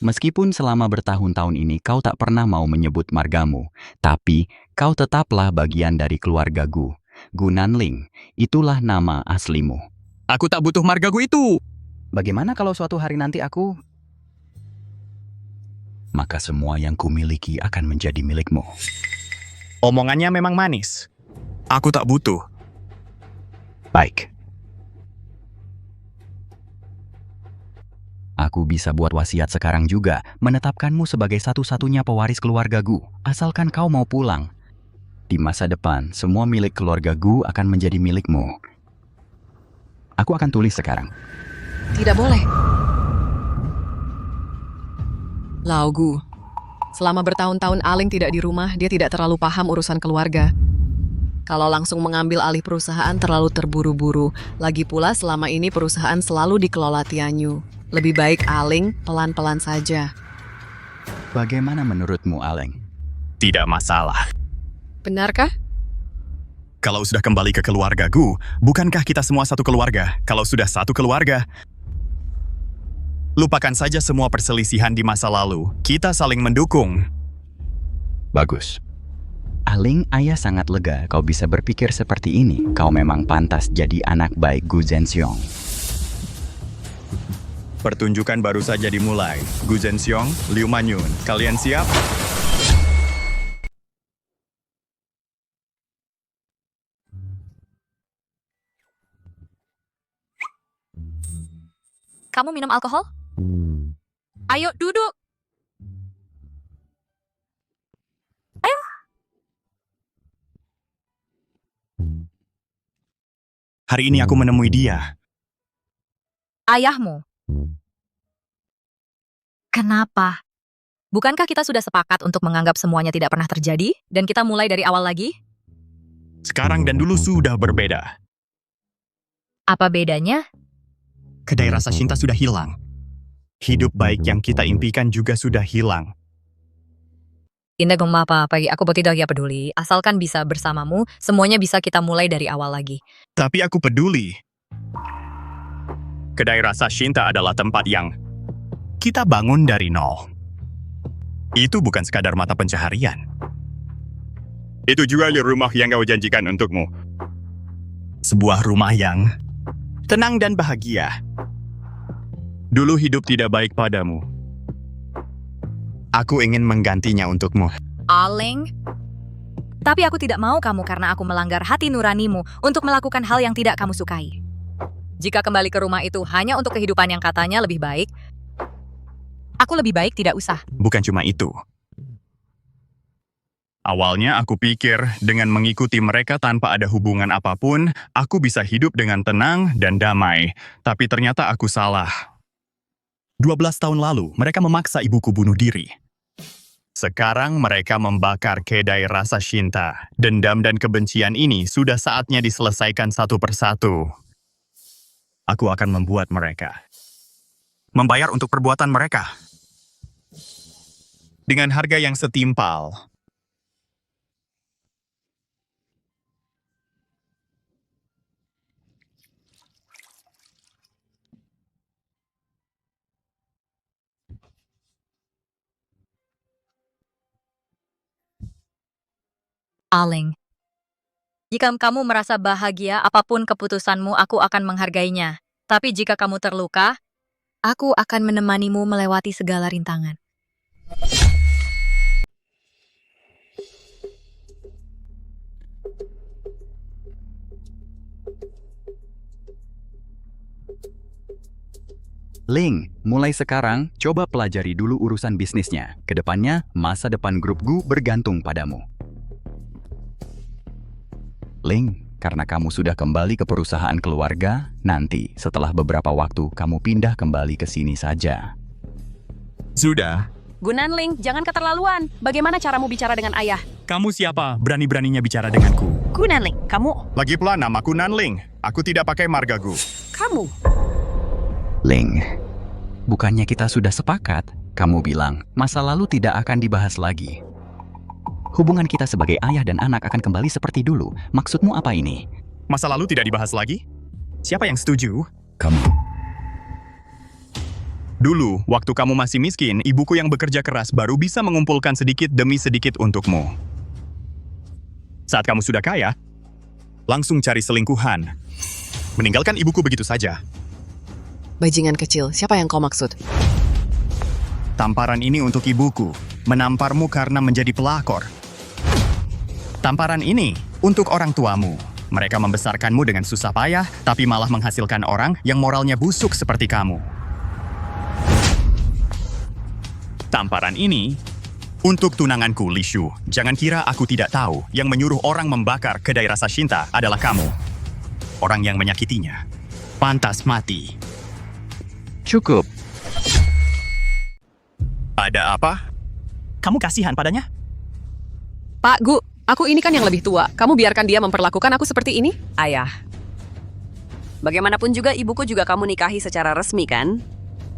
Meskipun selama bertahun-tahun ini kau tak pernah mau menyebut margamu, tapi kau tetaplah bagian dari keluarga Gu. Gu Nanling, itulah nama aslimu. Aku tak butuh marga Gu itu. Bagaimana kalau suatu hari nanti aku... Maka semua yang kumiliki akan menjadi milikmu. Omongannya memang manis. Aku tak butuh. Baik. Aku bisa buat wasiat sekarang juga, menetapkanmu sebagai satu-satunya pewaris keluarga Gu, asalkan kau mau pulang. Di masa depan, semua milik keluarga Gu akan menjadi milikmu. Aku akan tulis sekarang. Tidak boleh. Lao Gu, selama bertahun-tahun Aling tidak di rumah, dia tidak terlalu paham urusan keluarga. Kalau langsung mengambil alih perusahaan terlalu terburu-buru. Lagi pula selama ini perusahaan selalu dikelola Tianyu. Lebih baik Aling pelan-pelan saja. Bagaimana menurutmu, Aling? Tidak masalah. Benarkah? Kalau sudah kembali ke keluarga Gu, bukankah kita semua satu keluarga? Kalau sudah satu keluarga, lupakan saja semua perselisihan di masa lalu. Kita saling mendukung. Bagus. Aling, ayah sangat lega kau bisa berpikir seperti ini. Kau memang pantas jadi anak baik Gu Zhenxiong. Pertunjukan baru saja dimulai. Gu Zhenxiong, Liu Manyun, kalian siap? Kamu minum alkohol? Ayo duduk. Ayo. Hari ini aku menemui dia. Ayahmu. Kenapa? Bukankah kita sudah sepakat untuk menganggap semuanya tidak pernah terjadi dan kita mulai dari awal lagi? Sekarang dan dulu sudah berbeda. Apa bedanya? Kedai rasa cinta sudah hilang. Hidup baik yang kita impikan juga sudah hilang. Tidak apa pagi aku tidak ya peduli. Asalkan bisa bersamamu, semuanya bisa kita mulai dari awal lagi. Tapi aku peduli. Kedai rasa cinta adalah tempat yang kita bangun dari nol. Itu bukan sekadar mata pencaharian. Itu juga rumah yang kau janjikan untukmu. Sebuah rumah yang tenang dan bahagia. Dulu hidup tidak baik padamu. Aku ingin menggantinya untukmu. Aling. Tapi aku tidak mau kamu karena aku melanggar hati nuranimu untuk melakukan hal yang tidak kamu sukai. Jika kembali ke rumah itu hanya untuk kehidupan yang katanya lebih baik, aku lebih baik tidak usah. Bukan cuma itu. Awalnya aku pikir dengan mengikuti mereka tanpa ada hubungan apapun, aku bisa hidup dengan tenang dan damai. Tapi ternyata aku salah. 12 tahun lalu, mereka memaksa ibuku bunuh diri. Sekarang mereka membakar kedai rasa cinta. Dendam dan kebencian ini sudah saatnya diselesaikan satu persatu. Aku akan membuat mereka membayar untuk perbuatan mereka. Dengan harga yang setimpal. Aling. Jika kamu merasa bahagia, apapun keputusanmu, aku akan menghargainya. Tapi jika kamu terluka, aku akan menemanimu melewati segala rintangan. Ling, mulai sekarang, coba pelajari dulu urusan bisnisnya. Kedepannya, masa depan grup Gu bergantung padamu. Ling, karena kamu sudah kembali ke perusahaan keluarga, nanti setelah beberapa waktu kamu pindah kembali ke sini saja. Sudah. Gunanling, jangan keterlaluan. Bagaimana caramu bicara dengan ayah? Kamu siapa? Berani-beraninya bicara denganku. Gunanling, kamu... Lagi pula namaku Nanling. Aku tidak pakai marga Gu. Kamu... Ling, bukannya kita sudah sepakat? Kamu bilang, masa lalu tidak akan dibahas lagi. Hubungan kita sebagai ayah dan anak akan kembali seperti dulu. Maksudmu apa ini? Masa lalu tidak dibahas lagi? Siapa yang setuju? Kamu. Dulu, waktu kamu masih miskin, ibuku yang bekerja keras baru bisa mengumpulkan sedikit demi sedikit untukmu. Saat kamu sudah kaya, langsung cari selingkuhan. Meninggalkan ibuku begitu saja. Bajingan kecil, siapa yang kau maksud? Tamparan ini untuk ibuku, menamparmu karena menjadi pelakor. Tamparan ini untuk orang tuamu. Mereka membesarkanmu dengan susah payah, tapi malah menghasilkan orang yang moralnya busuk seperti kamu. Tamparan ini untuk tunanganku, Li Shu. Jangan kira aku tidak tahu yang menyuruh orang membakar kedai rasa cinta adalah kamu. Orang yang menyakitinya pantas mati. Cukup. Ada apa? Kamu kasihan padanya? Pak Gu, aku ini kan yang lebih tua. Kamu biarkan dia memperlakukan aku seperti ini? Ayah. Bagaimanapun juga ibuku juga kamu nikahi secara resmi kan?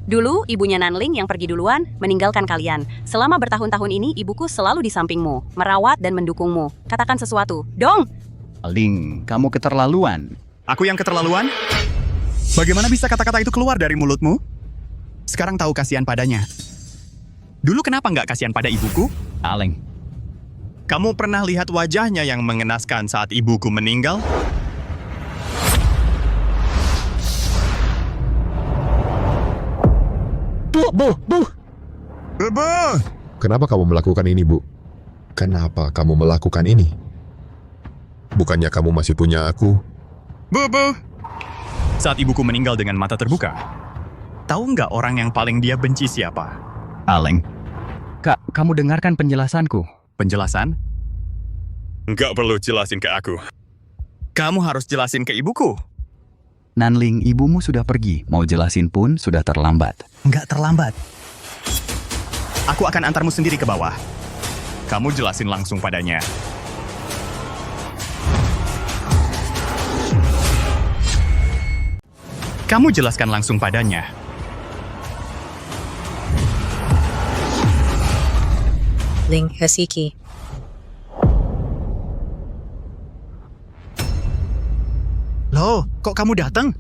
Dulu ibunya Nanling yang pergi duluan meninggalkan kalian. Selama bertahun-tahun ini ibuku selalu di sampingmu, merawat dan mendukungmu. Katakan sesuatu. Dong! Ling, kamu keterlaluan. Aku yang keterlaluan? Bagaimana bisa kata-kata itu keluar dari mulutmu? Sekarang tahu kasihan padanya. Dulu kenapa nggak kasihan pada ibuku? Aling, Kamu pernah lihat wajahnya yang mengenaskan saat ibuku meninggal? Bu! Bu! Kenapa kamu melakukan ini, Bu? Kenapa kamu melakukan ini? Bukannya kamu masih punya aku? Bu! Saat ibuku meninggal dengan mata terbuka, tahu nggak orang yang paling dia benci siapa? Aleng. Kak, kamu dengarkan penjelasanku. Penjelasan? Nggak perlu jelasin ke aku. Kamu harus jelasin ke ibuku. Nanling, ibumu sudah pergi. Mau jelasin pun sudah terlambat. Nggak terlambat. Aku akan antarmu sendiri ke bawah. Kamu jelasin langsung padanya. Kamu jelaskan langsung padanya. Ling Hesiki. Loh, kok kamu datang?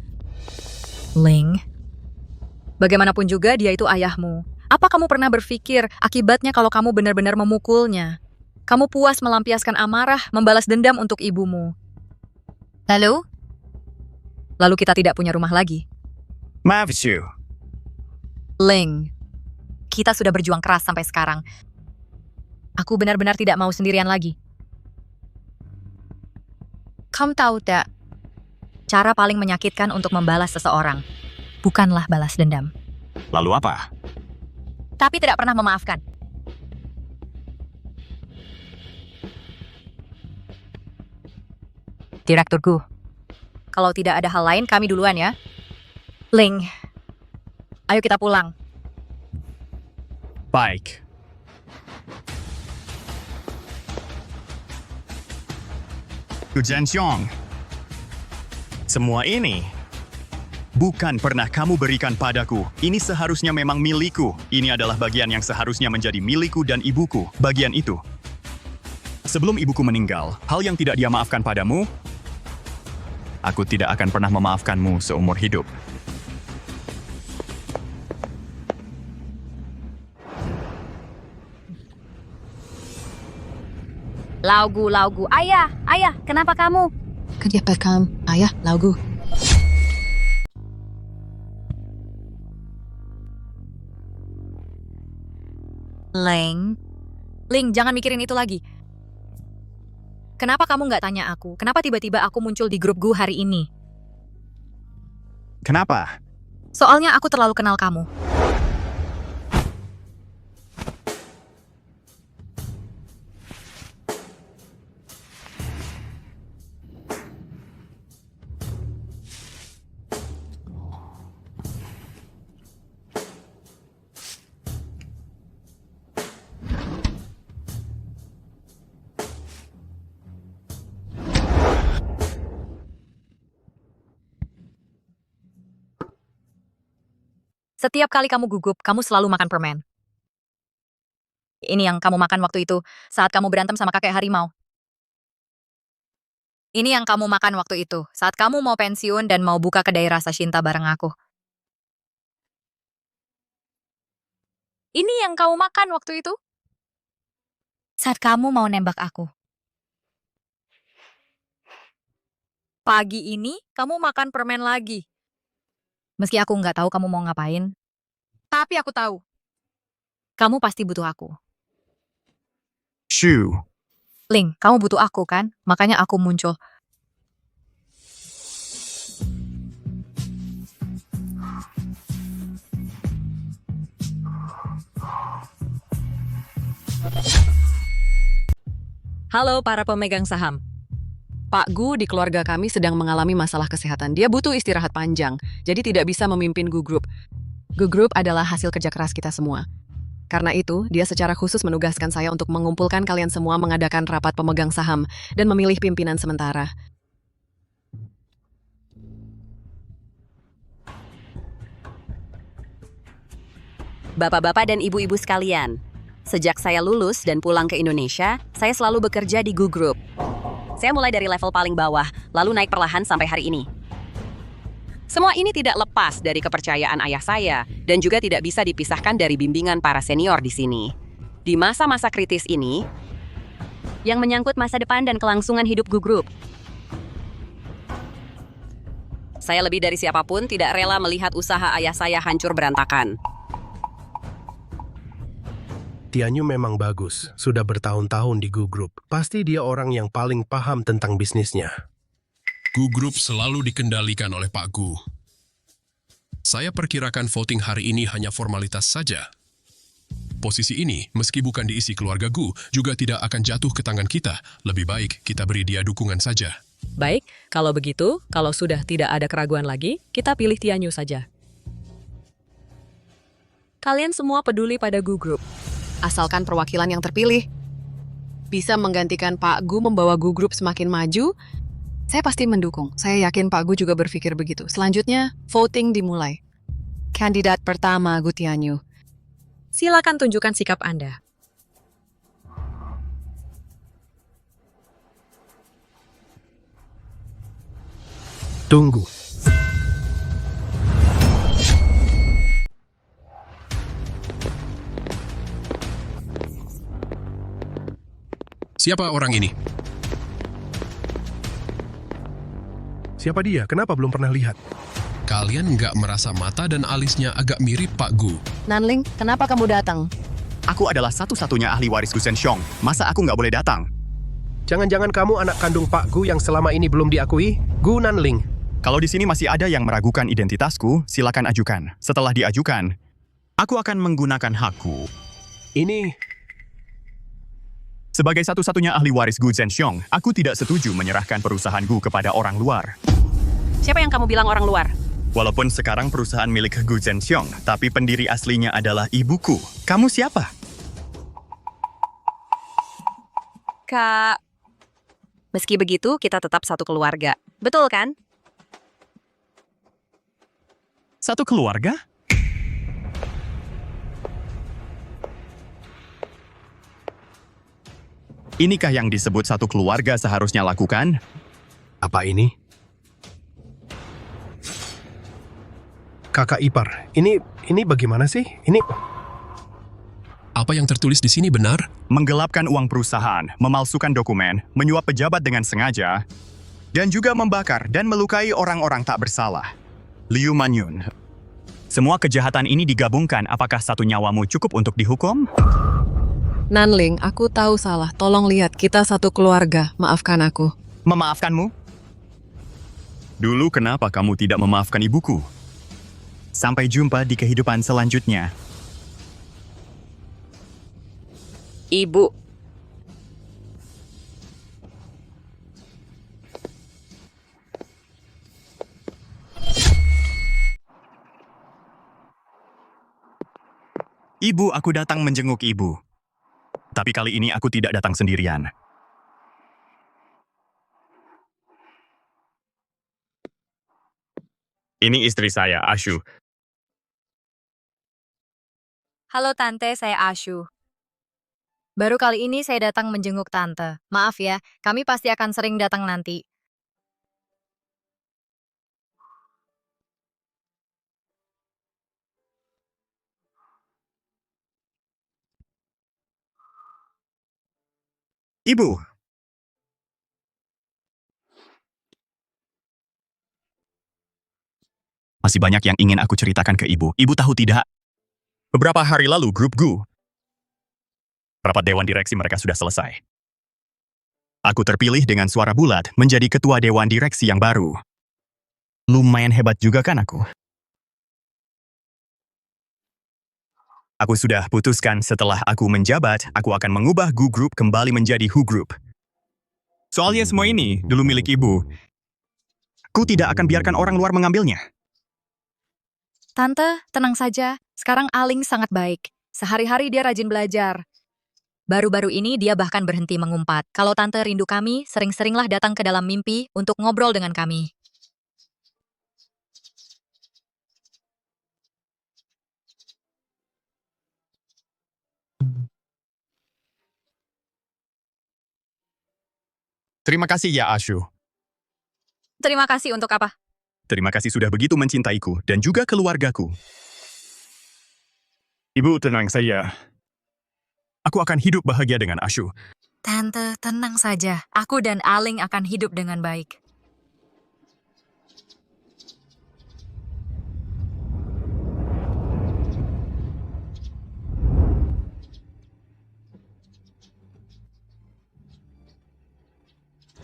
Ling. Bagaimanapun juga dia itu ayahmu. Apa kamu pernah berpikir akibatnya kalau kamu benar-benar memukulnya? Kamu puas melampiaskan amarah, membalas dendam untuk ibumu. Lalu? Lalu kita tidak punya rumah lagi. Maaf, Shu. Ling. Kita sudah berjuang keras sampai sekarang. Aku benar-benar tidak mau sendirian lagi. Kamu tahu tak? Cara paling menyakitkan untuk membalas seseorang bukanlah balas dendam, Lalu apa? tapi tidak pernah memaafkan. Direkturku, kalau tidak ada hal lain, kami duluan ya. Ling, ayo kita pulang. Baik. Zhenxiong. Semua ini bukan pernah kamu berikan padaku. Ini seharusnya memang milikku. Ini adalah bagian yang seharusnya menjadi milikku dan ibuku. Bagian itu. Sebelum ibuku meninggal, hal yang tidak dia maafkan padamu, aku tidak akan pernah memaafkanmu seumur hidup. Laugu. Ayah, kenapa kamu? Kenapa kamu, ayah, Laugu? Ling, jangan mikirin itu lagi. Kenapa kamu nggak tanya aku? Kenapa tiba-tiba aku muncul di grup Gu hari ini? Kenapa? Soalnya aku terlalu kenal kamu. Setiap kali kamu gugup, kamu selalu makan permen. Ini yang kamu makan waktu itu, saat kamu berantem sama kakek harimau. Ini yang kamu makan waktu itu, saat kamu mau pensiun dan mau buka kedai rasa cinta bareng aku. Ini yang kamu makan waktu itu, saat kamu mau nembak aku. Pagi ini, kamu makan permen lagi. Meski aku nggak tahu kamu mau ngapain, tapi aku tahu. Kamu pasti butuh aku. Shu. Ling, kamu butuh aku kan? Makanya aku muncul. Halo para pemegang saham. Pak Gu di keluarga kami sedang mengalami masalah kesehatan. Dia butuh istirahat panjang, jadi tidak bisa memimpin Gu Group. Gu Group adalah hasil kerja keras kita semua. Karena itu, dia secara khusus menugaskan saya untuk mengumpulkan kalian semua mengadakan rapat pemegang saham dan memilih pimpinan sementara. Bapak-bapak dan ibu-ibu sekalian, sejak saya lulus dan pulang ke Indonesia, saya selalu bekerja di Gu Group. Saya mulai dari level paling bawah, lalu naik perlahan sampai hari ini. Semua ini tidak lepas dari kepercayaan ayah saya, dan juga tidak bisa dipisahkan dari bimbingan para senior di sini. Di masa-masa kritis ini, yang menyangkut masa depan dan kelangsungan hidup Gu Group. Saya lebih dari siapapun tidak rela melihat usaha ayah saya hancur berantakan. Tianyu memang bagus, sudah bertahun-tahun di Gu Group. Pasti dia orang yang paling paham tentang bisnisnya. Gu Group selalu dikendalikan oleh Pak Gu. Saya perkirakan voting hari ini hanya formalitas saja. Posisi ini, meski bukan diisi keluarga Gu, juga tidak akan jatuh ke tangan kita. Lebih baik kita beri dia dukungan saja. Baik, kalau begitu, kalau sudah tidak ada keraguan lagi, kita pilih Tianyu saja. Kalian semua peduli pada Gu Group. Asalkan perwakilan yang terpilih bisa menggantikan Pak Gu membawa Gu Group semakin maju, saya pasti mendukung. Saya yakin Pak Gu juga berpikir begitu. Selanjutnya, voting dimulai. Kandidat pertama, Gu Tianyu. Silakan tunjukkan sikap Anda. Tunggu. Siapa orang ini? Siapa dia? Kenapa belum pernah lihat? Kalian nggak merasa mata dan alisnya agak mirip Pak Gu? Nanling, kenapa kamu datang? Aku adalah satu-satunya ahli waris Gu Zhenxiong. Masa aku nggak boleh datang? Jangan-jangan kamu anak kandung Pak Gu yang selama ini belum diakui? Gu Nanling. Kalau di sini masih ada yang meragukan identitasku, silakan ajukan. Setelah diajukan, aku akan menggunakan hakku. Ini... Sebagai satu-satunya ahli waris Gu Zhenxiong, aku tidak setuju menyerahkan perusahaan Gu kepada orang luar. Siapa yang kamu bilang orang luar? Walaupun sekarang perusahaan milik Gu Zhenxiong, tapi pendiri aslinya adalah ibuku. Kamu siapa? Kak, meski begitu kita tetap satu keluarga. Betul kan? Satu keluarga? Inikah yang disebut satu keluarga seharusnya lakukan? Apa ini? Kakak ipar, ini bagaimana sih? Ini... Apa yang tertulis di sini benar? Menggelapkan uang perusahaan, memalsukan dokumen, menyuap pejabat dengan sengaja, dan juga membakar dan melukai orang-orang tak bersalah. Liu Manyun. Semua kejahatan ini digabungkan, apakah satu nyawamu cukup untuk dihukum? Nanling, aku tahu salah. Tolong lihat, kita satu keluarga. Maafkan aku. Memaafkanmu? Dulu kenapa kamu tidak memaafkan ibuku? Sampai jumpa di kehidupan selanjutnya. Ibu. Ibu, aku datang menjenguk ibu. Tapi kali ini aku tidak datang sendirian. Ini istri saya, Ashu. Halo Tante, saya Ashu. Baru kali ini saya datang menjenguk Tante. Maaf ya, kami pasti akan sering datang nanti. Ibu. Masih banyak yang ingin aku ceritakan ke ibu. Ibu tahu tidak? Beberapa hari lalu grup Gu, rapat dewan direksi mereka sudah selesai. Aku terpilih dengan suara bulat menjadi ketua dewan direksi yang baru. Lumayan hebat juga kan aku? Aku sudah putuskan setelah aku menjabat, aku akan mengubah Gu Group kembali menjadi Hu Group. Soalnya semua ini dulu milik ibu. Ku tidak akan biarkan orang luar mengambilnya. Tante, tenang saja. Sekarang Aling sangat baik. Sehari-hari dia rajin belajar. Baru-baru ini dia bahkan berhenti mengumpat. Kalau Tante rindu kami, sering-seringlah datang ke dalam mimpi untuk ngobrol dengan kami. Terima kasih ya, Ashu. Terima kasih untuk apa? Terima kasih sudah begitu mencintaiku dan juga keluargaku. Ibu, tenang saja. Aku akan hidup bahagia dengan Ashu. Tante, tenang saja. Aku dan Aling akan hidup dengan baik.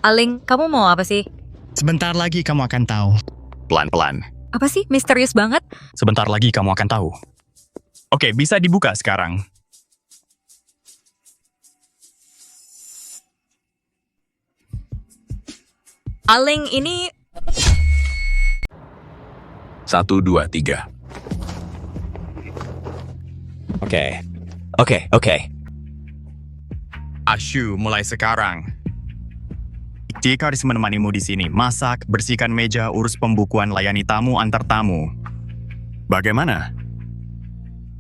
Aling, kamu mau apa sih? Sebentar lagi kamu akan tahu. Pelan-pelan. Apa sih? Misterius banget. Sebentar lagi kamu akan tahu. Oke, bisa dibuka sekarang. Aling, ini... 1, 2, 3. Oke. Ashu, mulai sekarang. Jika harus menemanimu di sini, masak, bersihkan meja, urus pembukuan, layani tamu, antar tamu. Bagaimana?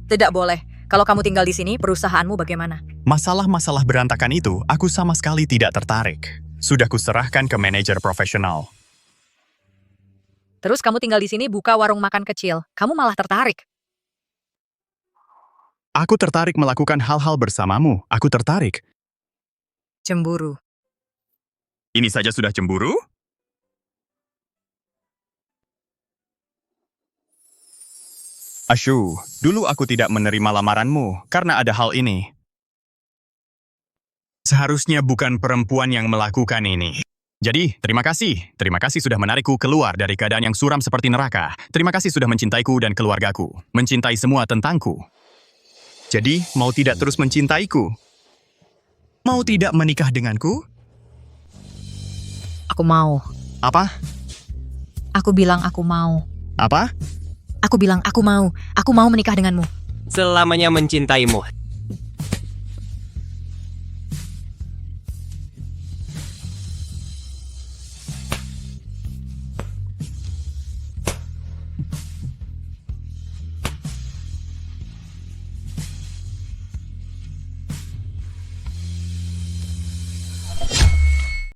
Tidak boleh. Kalau kamu tinggal di sini, perusahaanmu bagaimana? Masalah-masalah berantakan itu, aku sama sekali tidak tertarik. Sudah kuserahkan ke manajer profesional. Terus kamu tinggal di sini buka warung makan kecil. Kamu malah tertarik. Aku tertarik melakukan hal-hal bersamamu. Aku tertarik. Cemburu. Ini saja sudah cemburu? Ashu, dulu aku tidak menerima lamaranmu karena ada hal ini. Seharusnya bukan perempuan yang melakukan ini. Jadi, terima kasih. Terima kasih sudah menarikku keluar dari keadaan yang suram seperti neraka. Terima kasih sudah mencintaiku dan keluargaku. Mencintai semua tentangku. Jadi, mau tidak terus mencintaiku? Mau tidak menikah denganku? Aku mau. Apa? Aku bilang aku mau. Apa? Aku bilang aku mau. Aku mau menikah denganmu. Selamanya mencintaimu.